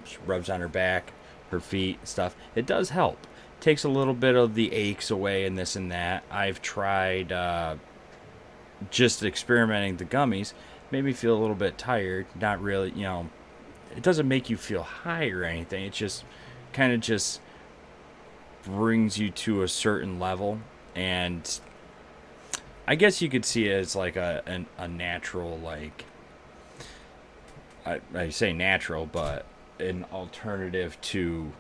She rubs on her back, her feet, stuff. It does help. Takes a little bit of the aches away and this and that. I've tried just experimenting the gummies. Made me feel a little bit tired. Not really, it doesn't make you feel high or anything. It just kind of just brings you to a certain level, and I guess you could see it as like a natural, like I say natural, but an alternative to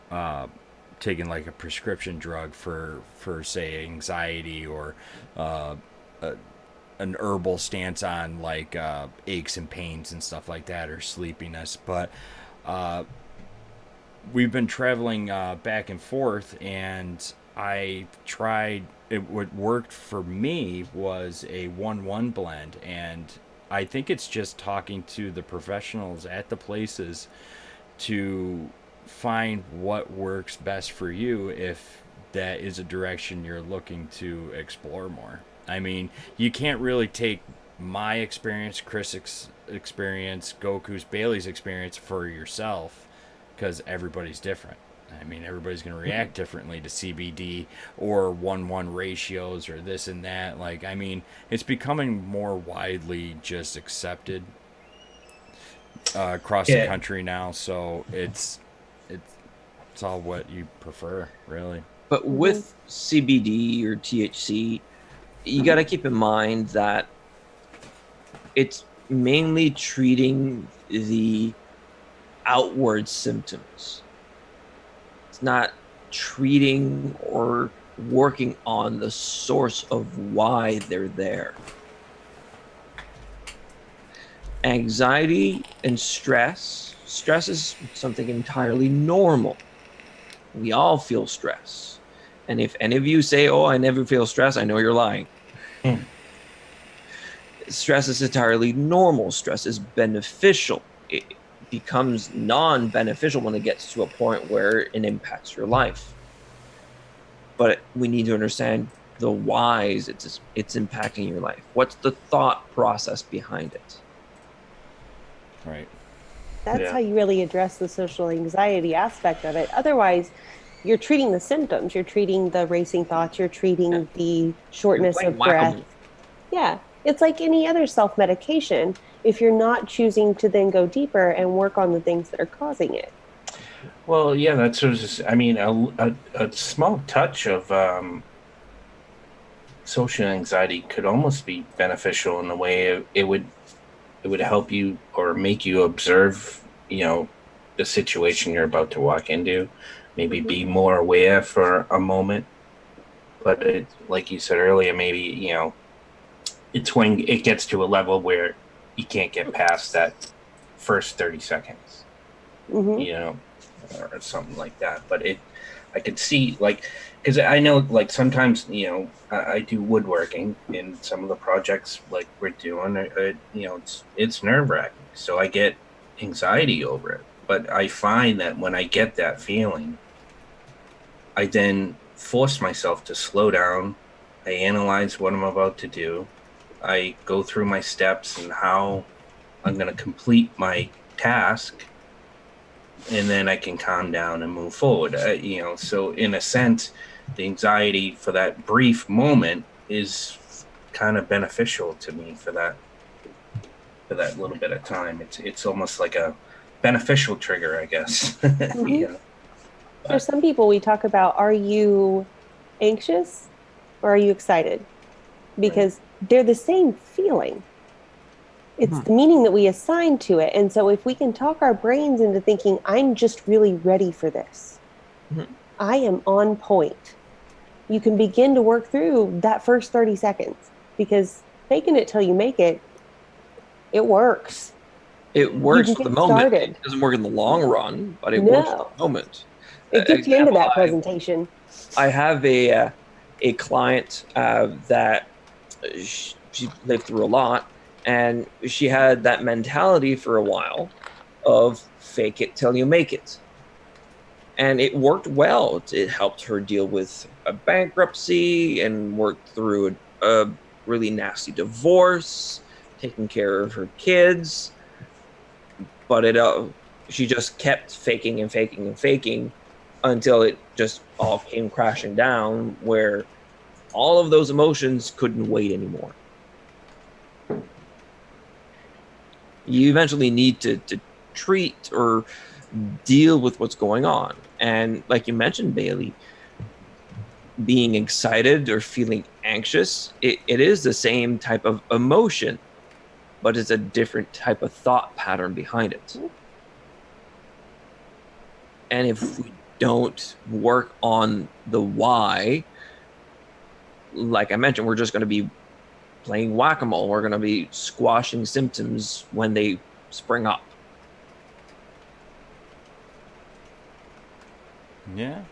taking like a prescription drug for say anxiety or an herbal stance on like aches and pains and stuff like that, or sleepiness. But we've been traveling back and forth, and I tried it. What worked for me was a 1-1 blend, and I think it's just talking to the professionals at the places to find what works best for you, if that is a direction you're looking to explore more. I mean, you can't really take my experience, Chris' experience, Goku's, Bailey's experience for yourself, because everybody's different. I mean, everybody's going to react differently to CBD or 1-1 ratios or this and that. Like, I mean, it's becoming more widely just accepted across the country now. So it's It's all what you prefer, really. But with CBD or THC, you got to keep in mind that it's mainly treating the outward symptoms. It's not treating or working on the source of why they're there. Anxiety and stress is something entirely normal. We all feel stress. And if any of you say, "Oh, I never feel stress," I know you're lying. Stress is entirely normal. Stress is beneficial. It becomes non-beneficial when it gets to a point where it impacts your life. But we need to understand the whys it's impacting your life. What's the thought process behind it? Right. That's Yeah. how you really address the social anxiety aspect of it. Otherwise, you're treating the symptoms, you're treating the racing thoughts, you're treating the shortness You're of playing breath. whack-a-mole. Yeah, it's like any other self-medication if you're not choosing to then go deeper and work on the things that are causing it. Well, yeah, that's just, I mean, a small touch of social anxiety could almost be beneficial in the way it would help you or make you observe, the situation you're about to walk into, maybe be more aware for a moment. But it, like you said earlier, maybe, it's when it gets to a level where you can't get past that first 30 seconds, Hmm. or something like that. But I could see, like, because I know, like, sometimes, I do woodworking, and some of the projects like we're doing, it's nerve wracking. So I get anxiety over it. But I find that when I get that feeling, I then force myself to slow down. I analyze what I'm about to do. I go through my steps and how I'm going to complete my task, and then I can calm down and move forward. So in a sense, the anxiety for that brief moment is kind of beneficial to me for that little bit of time. It's almost like a beneficial trigger, I guess. Hmm. For But some people, we talk about, are you anxious or are you excited? Because they're the same feeling. It's the meaning that we assign to it. And so if we can talk our brains into thinking, I'm just really ready for this, Mhm. I am on point, you can begin to work through that first 30 seconds because faking it till you make it, it works. It You works can for the get moment. started. It doesn't work in the long run, but it works for No, the moment. it gets you into Example, that presentation. I have a client that she lived through a lot, and she had that mentality for a while of fake it till you make it. And it worked well. It helped her deal with a bankruptcy and worked through a really nasty divorce, taking care of her kids. But she just kept faking and faking and faking until it just all came crashing down, where all of those emotions couldn't wait anymore. You eventually need to treat or deal with what's going on. And like you mentioned, Bailey, being excited or feeling anxious, it is the same type of emotion, but it's a different type of thought pattern behind it. And if we don't work on the why, like I mentioned, we're just going to be playing whack-a-mole. We're going to be squashing symptoms when they spring up. Yeah.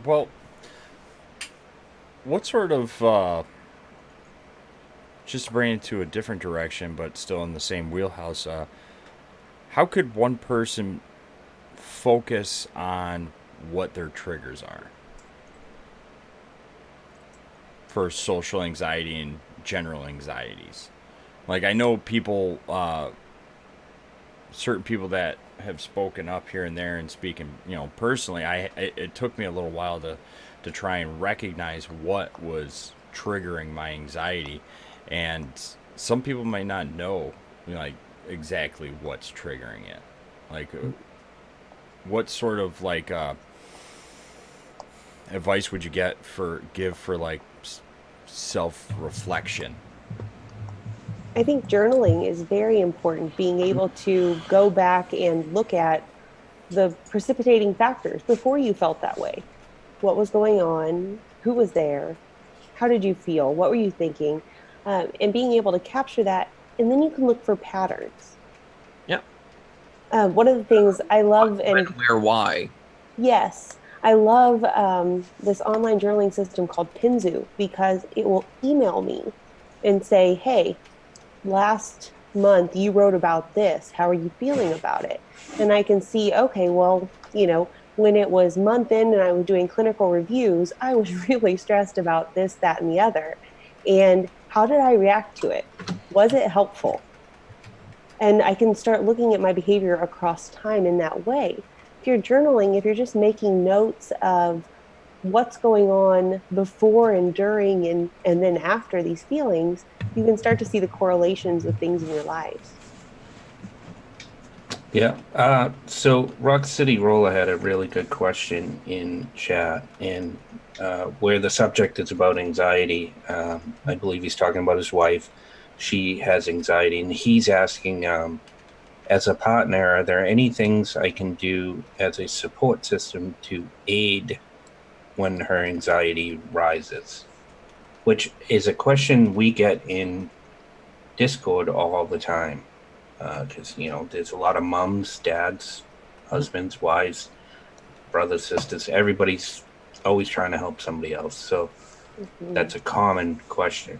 Well, what sort of just to bring it to a different direction, but still in the same wheelhouse? How could one person focus on what their triggers are for social anxiety and general anxieties? Like, I know people, certain people that have spoken up here and there and speaking, personally, it took me a little while to try and recognize what was triggering my anxiety, and some people might not know, like, exactly what's triggering it. Like, what sort of like advice would you give for like self reflection? I think journaling is very important, being able to go back and look at the precipitating factors before you felt that way. What was going on? Who was there? How did you feel? What were you thinking? And being able to capture that. And then you can look for patterns. Yeah. One of the things I love, When, and where, why? yes, I love this online journaling system called Pinzu because it will email me and say, hey, last month you wrote about this. How are you feeling about it? And I can see, okay, well, when it was month in and I was doing clinical reviews, I was really stressed about this, that, and the other. And how did I react to it? Was it helpful? And I can start looking at my behavior across time in that way. If you're journaling, if you're just making notes of what's going on before and during and then after these feelings, you can start to see the correlations with things in your lives. Yeah. So Rock City Roller had a really good question in chat, and where the subject is about anxiety. I believe he's talking about his wife. She has anxiety, and he's asking, as a partner, are there any things I can do as a support system to aid when her anxiety rises? Which is a question we get in Discord all the time. Because there's a lot of moms, dads, husbands, wives, brothers, sisters. Everybody's always trying to help somebody else. So that's a common question.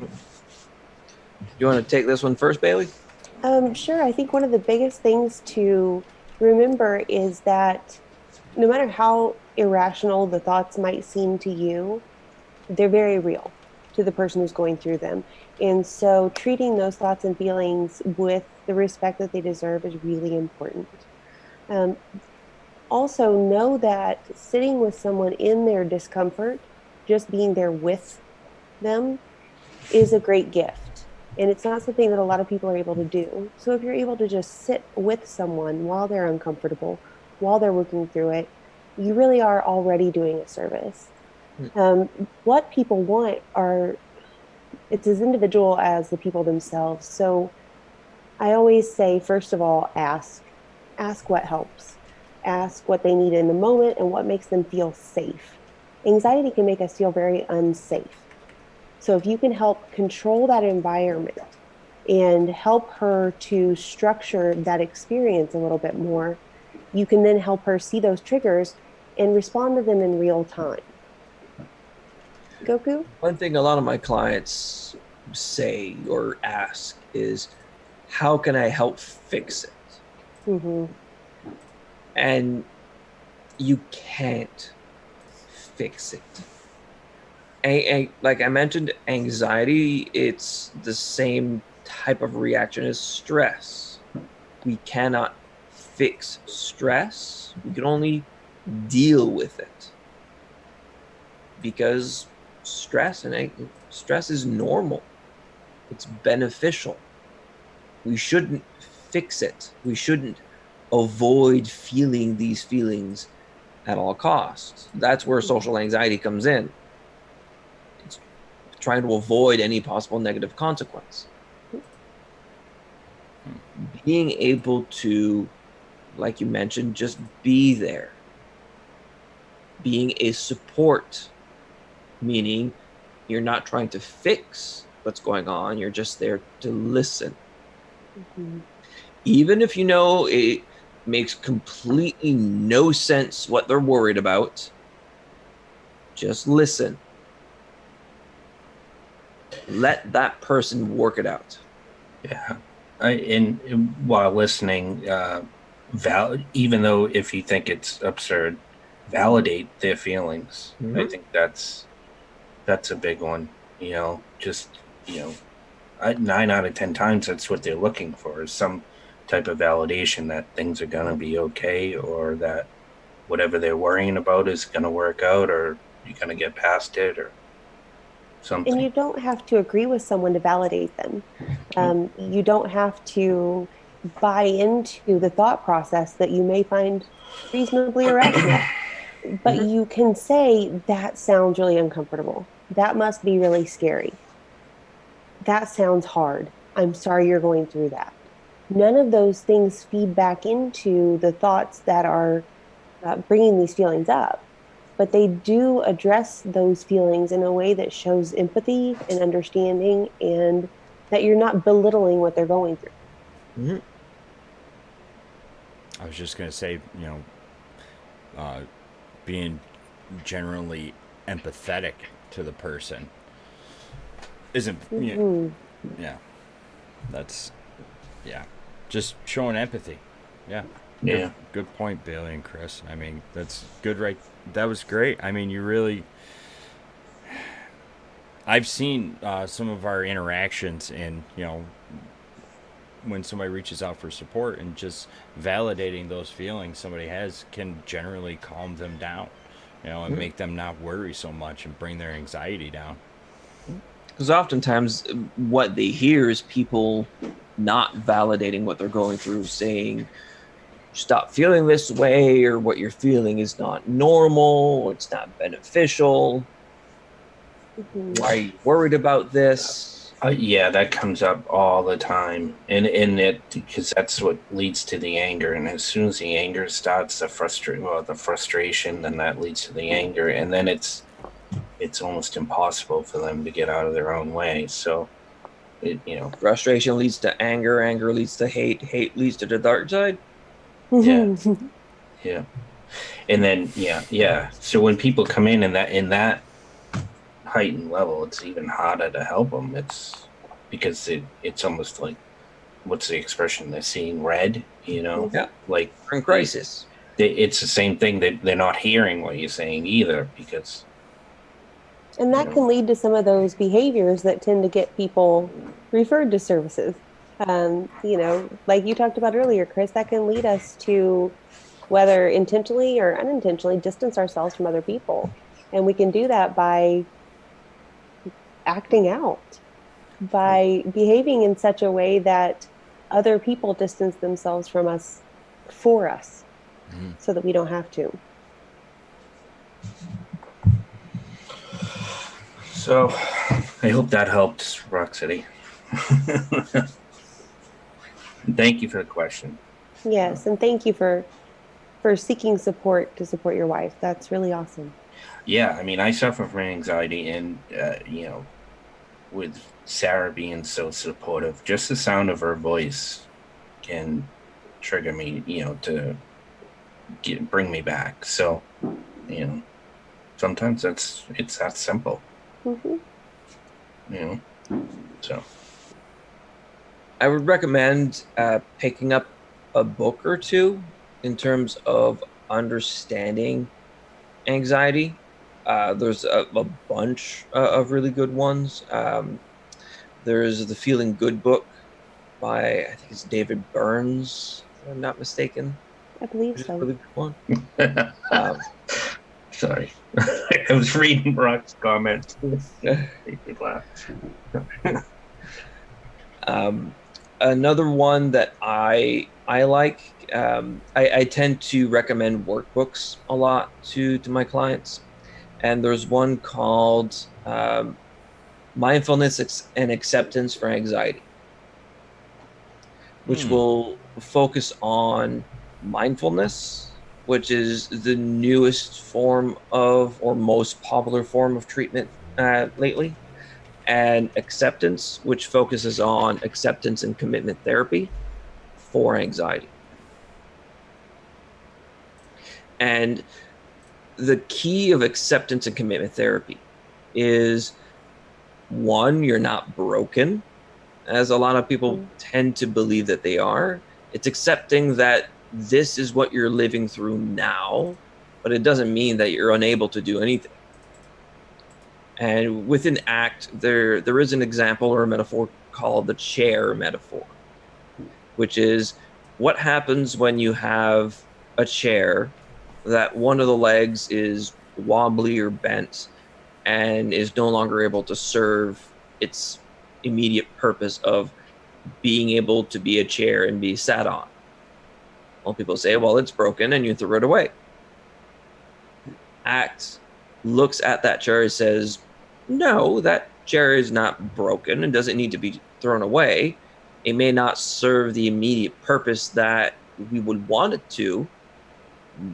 You want to take this one first, Bailey? Sure. I think one of the biggest things to remember is that no matter how irrational the thoughts might seem to you, they're very real to the person who's going through them. And so treating those thoughts and feelings with the respect that they deserve is really important. Also, know that sitting with someone in their discomfort, just being there with them, is a great gift. And it's not something that a lot of people are able to do. So if you're able to just sit with someone while they're uncomfortable, while they're working through it, you really are already doing a service. What people want it's as individual as the people themselves. So I always say, first of all, ask what helps, ask what they need in the moment and what makes them feel safe. Anxiety can make us feel very unsafe. So if you can help control that environment and help her to structure that experience a little bit more, you can then help her see those triggers and respond to them in real time. Goku? One thing a lot of my clients say or ask is, how can I help fix it? Mm-hmm. And you can't fix it. Like I mentioned, anxiety, it's the same type of reaction as stress. We cannot fix stress. We can only deal with it. Because stress is normal. It's beneficial. We shouldn't fix it. We shouldn't avoid feeling these feelings at all costs. That's where social anxiety comes in. It's trying to avoid any possible negative consequence. Being able to, like you mentioned, just be there. Being a support, meaning you're not trying to fix what's going on, you're just there to listen. Mm-hmm. Even if you know it makes completely no sense what they're worried about, just listen. Let that person work it out. Yeah. And while listening, even though if you think it's absurd, validate their feelings. Mm-hmm. I think that's a big one. 9 out of 10 times that's what they're looking for, is some type of validation that things are gonna be okay, or that whatever they're worrying about is gonna work out, or you're gonna get past it, or something. And you don't have to agree with someone to validate them. You don't have to buy into the thought process that you may find reasonably irrational. But Mhm. you can say, that sounds really uncomfortable. That must be really scary. That sounds hard. I'm sorry you're going through that. None of those things feed back into the thoughts that are bringing these feelings up, but they do address those feelings in a way that shows empathy and understanding, and that you're not belittling what they're going through. Mhm. I was just gonna say, uh, being generally empathetic to the person isn't, Mm-hmm. yeah, that's, yeah, just showing empathy. Yeah. Yeah. Good point, Bailey and Chris. I mean, that's good, right? That was great. I mean, you really. I've seen some of our interactions, and when somebody reaches out for support, and just validating those feelings somebody has can generally calm them down, and Mhm. make them not worry so much and bring their anxiety down. Because oftentimes what they hear is people not validating what they're going through, saying, stop feeling this way, or what you're feeling is not normal, or it's not beneficial. Mm-hmm. Why are you worried about this? Yeah, that comes up all the time, and it because that's what leads to the anger. And as soon as the anger starts, the frustration, then that leads to the anger, and then it's almost impossible for them to get out of their own way. So, Frustration leads to anger, anger leads to hate, hate leads to the dark side. yeah, yeah, and then yeah. So when people come in that heightened level, it's even harder to help them. It's because it's almost like, what's the expression? They're seeing red, Yeah, like we're in crisis. it's the same thing, that they're not hearing what you're saying either, because And you that know can lead to some of those behaviors that tend to get people referred to services. Like you talked about earlier, Chris, that can lead us to, whether intentionally or unintentionally, distance ourselves from other people. And we can do that by acting out, by behaving in such a way that other people distance themselves from us for us Mm-hmm. so that we don't have to. So I hope that helped, Rock City. Thank you for the question. Yes, and thank you for seeking support to support your wife. That's really awesome. Yeah, I mean, I suffer from anxiety, and with Sarah being so supportive, just the sound of her voice can trigger me, to bring me back. So, sometimes it's that simple, Mm-hmm. So I would recommend picking up a book or two in terms of understanding anxiety. There's a bunch of really good ones. There's the Feeling Good book by, I think it's David Burns, if I'm not mistaken, I believe which is a so. really good one. Um, sorry, I was reading Brock's comments. Make me laugh. Another one that I like, I tend to recommend workbooks a lot to my clients, and there's one called Mindfulness and Acceptance for Anxiety, which will focus on mindfulness, which is the newest form of, or most popular form of treatment lately, and acceptance, which focuses on acceptance and commitment therapy for anxiety. And the key of acceptance and commitment therapy is, one, you're not broken, as a lot of people tend to believe that they are. It's accepting that this is what you're living through now, but it doesn't mean that you're unable to do anything. And within ACT, there is an example or a metaphor called the chair metaphor, which is what happens when you have a chair that one of the legs is wobbly or bent and is no longer able to serve its immediate purpose of being able to be a chair and be sat on. Well, people say, well, it's broken, and you throw it away. Axe looks at that chair and says, no, that chair is not broken and doesn't need to be thrown away. It may not serve the immediate purpose that we would want it to,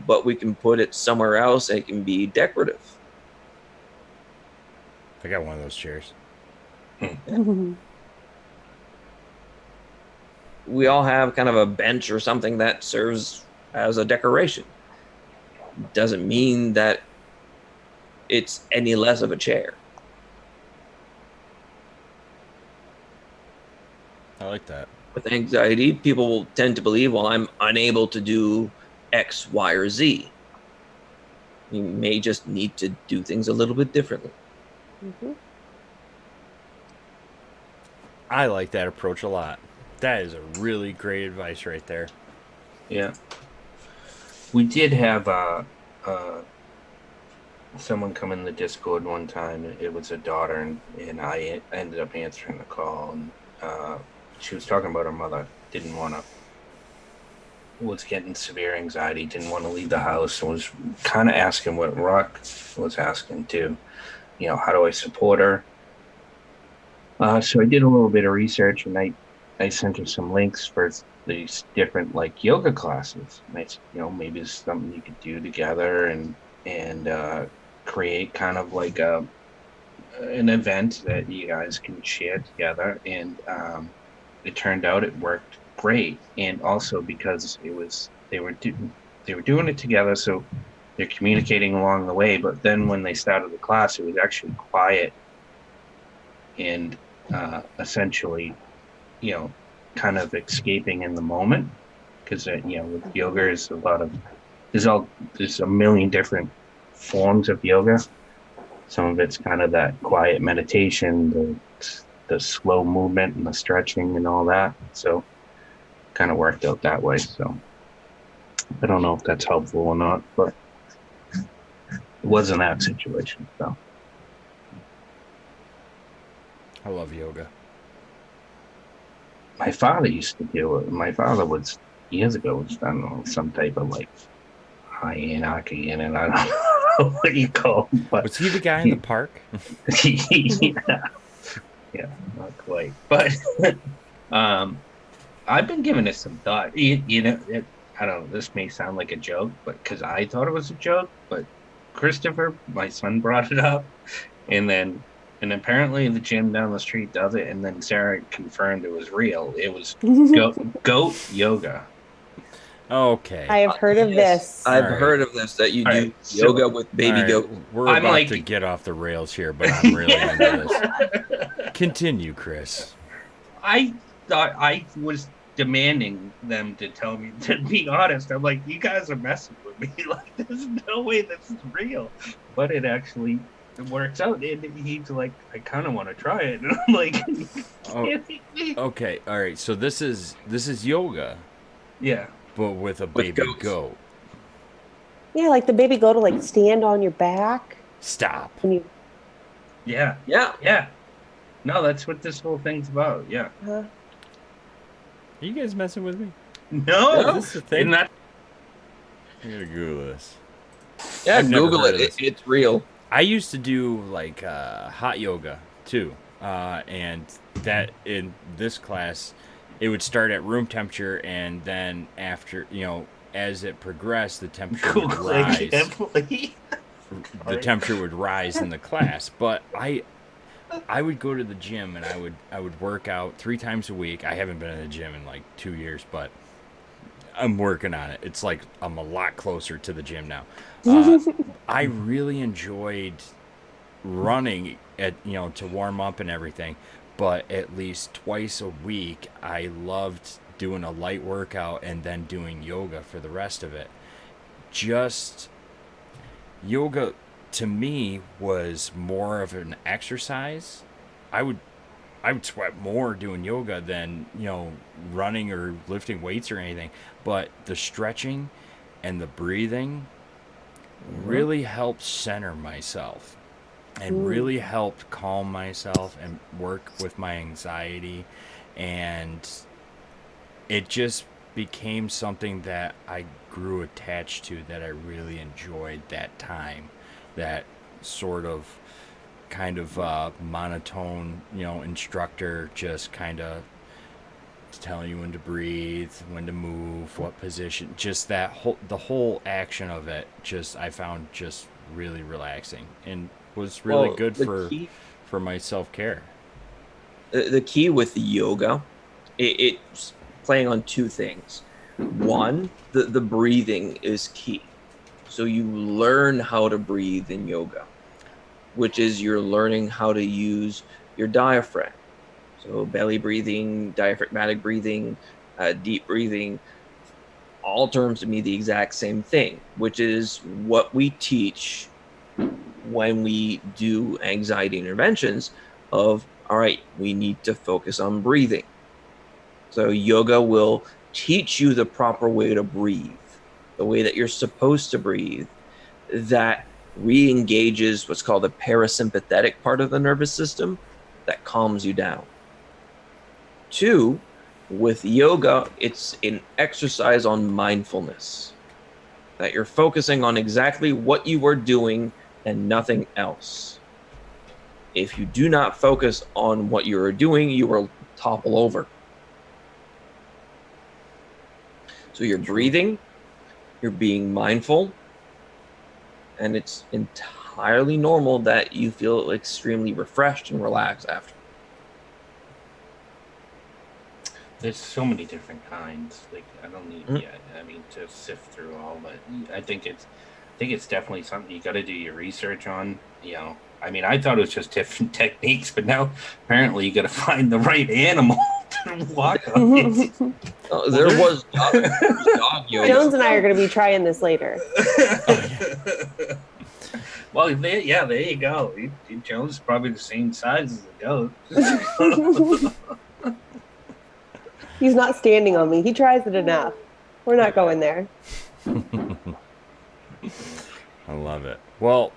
but we can put it somewhere else and it can be decorative. I got one of those chairs. We all have kind of a bench or something that serves as a decoration. Doesn't mean that it's any less of a chair. I like that. With anxiety, people will tend to believe, well, I'm unable to do X, Y, or Z. You may just need to do things a little bit differently. I like that approach a lot. That is a really great advice right there. Yeah. We did have someone come in the Discord one time. It was a daughter, and I ended up answering the call. And she was talking about her mother. Was getting severe anxiety, didn't want to leave the house, and was kind of asking what Rock was asking too. You know, how do I support her? So I did a little bit of research, and I sent her some links for these different like yoga classes. And I said, you know, maybe it's something you could do together and create kind of like an event that you guys can share together. And it turned out it worked great. And also because they were doing it together, so they're communicating along the way. But then when they started the class, it was actually quiet and essentially, you know, kind of escaping in the moment, because you know, with yoga is there's a million different forms of yoga. Some of it's kind of that quiet meditation, the slow movement and the stretching and all that. So kind of worked out that way. So I don't know if that's helpful or not, but it wasn't that situation. So I love yoga. my father used to do it. My father was years ago was I don't know, some type of like high anarchy in it. I don't know what you call it, but Was he the guy in the park? yeah, not quite. But I've been giving it some thought. You know, I don't know. This may sound like a joke, but because I thought it was a joke, but Christopher, my son, brought it up, and apparently the gym down the street does it, and then Sarah confirmed it was real. It was goat yoga. Okay. I have heard of this. I've Alright. heard of this, that you do Alright, so- yoga with baby All right, goat. We're I'm about like- to get off the rails here, but I'm really into this. Continue, Chris. I thought I was demanding them to tell me, to be honest. I'm like, you guys are messing with me. Like, there's no way this is real. But it actually works out. And he's like, I kind of want to try it. And I'm like, Oh, okay. All right. So this is yoga, yeah. but with a baby goats. goat. Yeah, like the baby go to like stand on your back Stop. when you. Yeah. Yeah. Yeah. No, that's what this whole thing's about. Yeah. Are you guys messing with me? No. Is this a thing? Isn't that I'm gonna Google this. Yeah, I've never Google heard it. of this. It's real. I used to do like hot yoga too, and that in this class, it would start at room temperature, and then after as it progressed, the temperature would cool? rise. Like, The temperature would rise in the class, but I would go to the gym and I would work out 3 times a week. I haven't been in the gym in like 2 years, but I'm working on it. It's like I'm a lot closer to the gym now. I really enjoyed running to warm up and everything, but at least twice a week I loved doing a light workout and then doing yoga for the rest of it. Just yoga to me was more of an exercise. I would sweat more doing yoga than running or lifting weights or anything, but the stretching and the breathing really helped center myself and really helped calm myself and work with my anxiety and it just became something that I grew attached to, that I really enjoyed that time, that sort of kind of monotone, instructor just kind of telling you when to breathe, when to move, what position, just the whole action of it, just I found just really relaxing and was really Well, good the for key my self-care. the key with the yoga, it's playing on two things. One, the breathing is key. So you learn how to breathe in yoga, which is you're learning how to use your diaphragm. So belly breathing, diaphragmatic breathing, deep breathing, all terms to me the exact same thing, which is what we teach when we do anxiety interventions of, all right, we need to focus on breathing. So yoga will teach you the proper way to breathe, the way that you're supposed to breathe, that re-engages what's called the parasympathetic part of the nervous system that calms you down. Two, with yoga, it's an exercise on mindfulness, that you're focusing on exactly what you are doing and nothing else. If you do not focus on what you are doing, you will topple over. So you're breathing, you're being mindful, and it's entirely normal that you feel extremely refreshed and relaxed after. There's so many different kinds. Like I don't need, Mhm. to sift through all, but I think it's definitely something you got to do your research on. I thought it was just different techniques, but now apparently you got to find the right animal to walk on it. There was dog yoga. Jones and I are going to be trying this later. Well, there you go. Jones is probably the same size as the goat. He's not standing on me. He tries it enough. We're not going there. I love it. Well,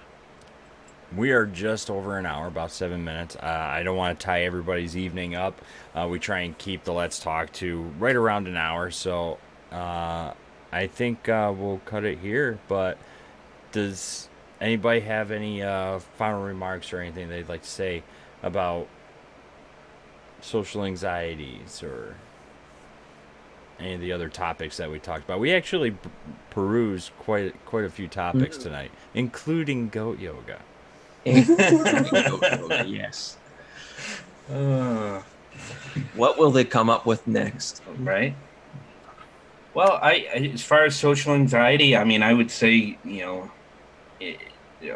we are just over an hour, about 7 minutes. I don't want to tie everybody's evening up. We try and keep the Let's Talk to right around an hour. So I think we'll cut it here. But does anybody have any final remarks or anything they'd like to say about social anxieties or any of the other topics that we talked about? We actually perused quite a few topics tonight, including goat yoga. Yes. What will they come up with next? Right. Well, as far as social anxiety, I would say,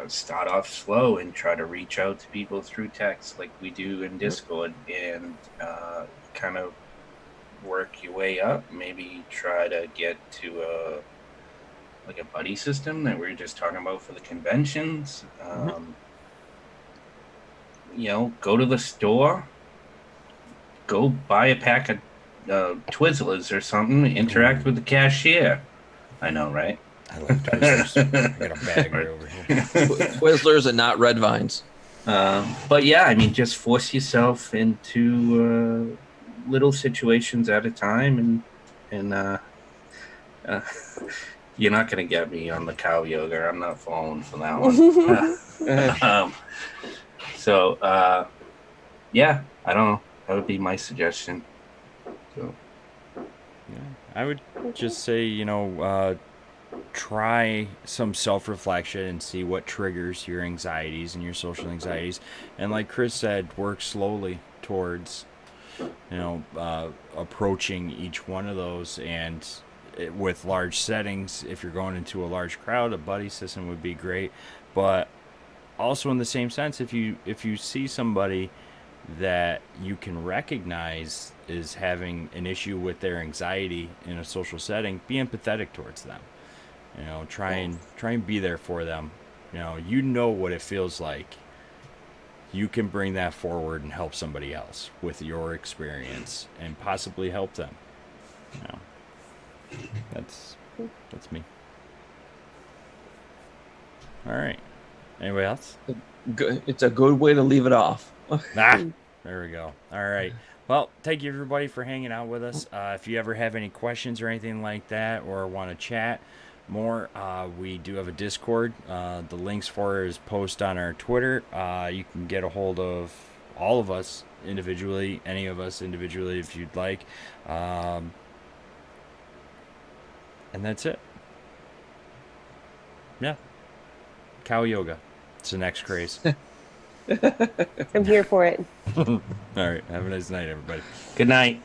start off slow and try to reach out to people through text like we do in Discord, and kind of work your way up. Maybe try to get to a buddy system that we were just talking about for the conventions. Go to the store, go buy a pack of Twizzlers or something, interact with the cashier. I know, right? I love Twizzlers. I got a bag right over here. Twizzlers and not red vines. But yeah, just force yourself into little situations at a time, and you're not gonna get me on the cow yoga. I'm not falling for that one. Yeah, I don't know. That would be my suggestion. So, yeah, I would just say, try some self-reflection and see what triggers your anxieties and your social anxieties. And like Chris said, work slowly towards, approaching each one of those. And with large settings, if you're going into a large crowd, a buddy system would be great. But also in the same sense, if you see somebody that you can recognize is having an issue with their anxiety in a social setting, be empathetic towards them. Try and be there for them. You know what it feels like. You can bring that forward and help somebody else with your experience and possibly help them. That's me. All right. Anybody else? It's a good way to leave it off. There we go. All right. Well, thank you everybody for hanging out with us. If you ever have any questions or anything like that, or want to chat more, we do have a Discord. The links for it is posted on our Twitter. You can get a hold of all of us individually, any of us individually if you'd like. And that's it. Yeah. Cow yoga. It's the next craze. I'm here for it. All right. Have a nice night, everybody. Good night.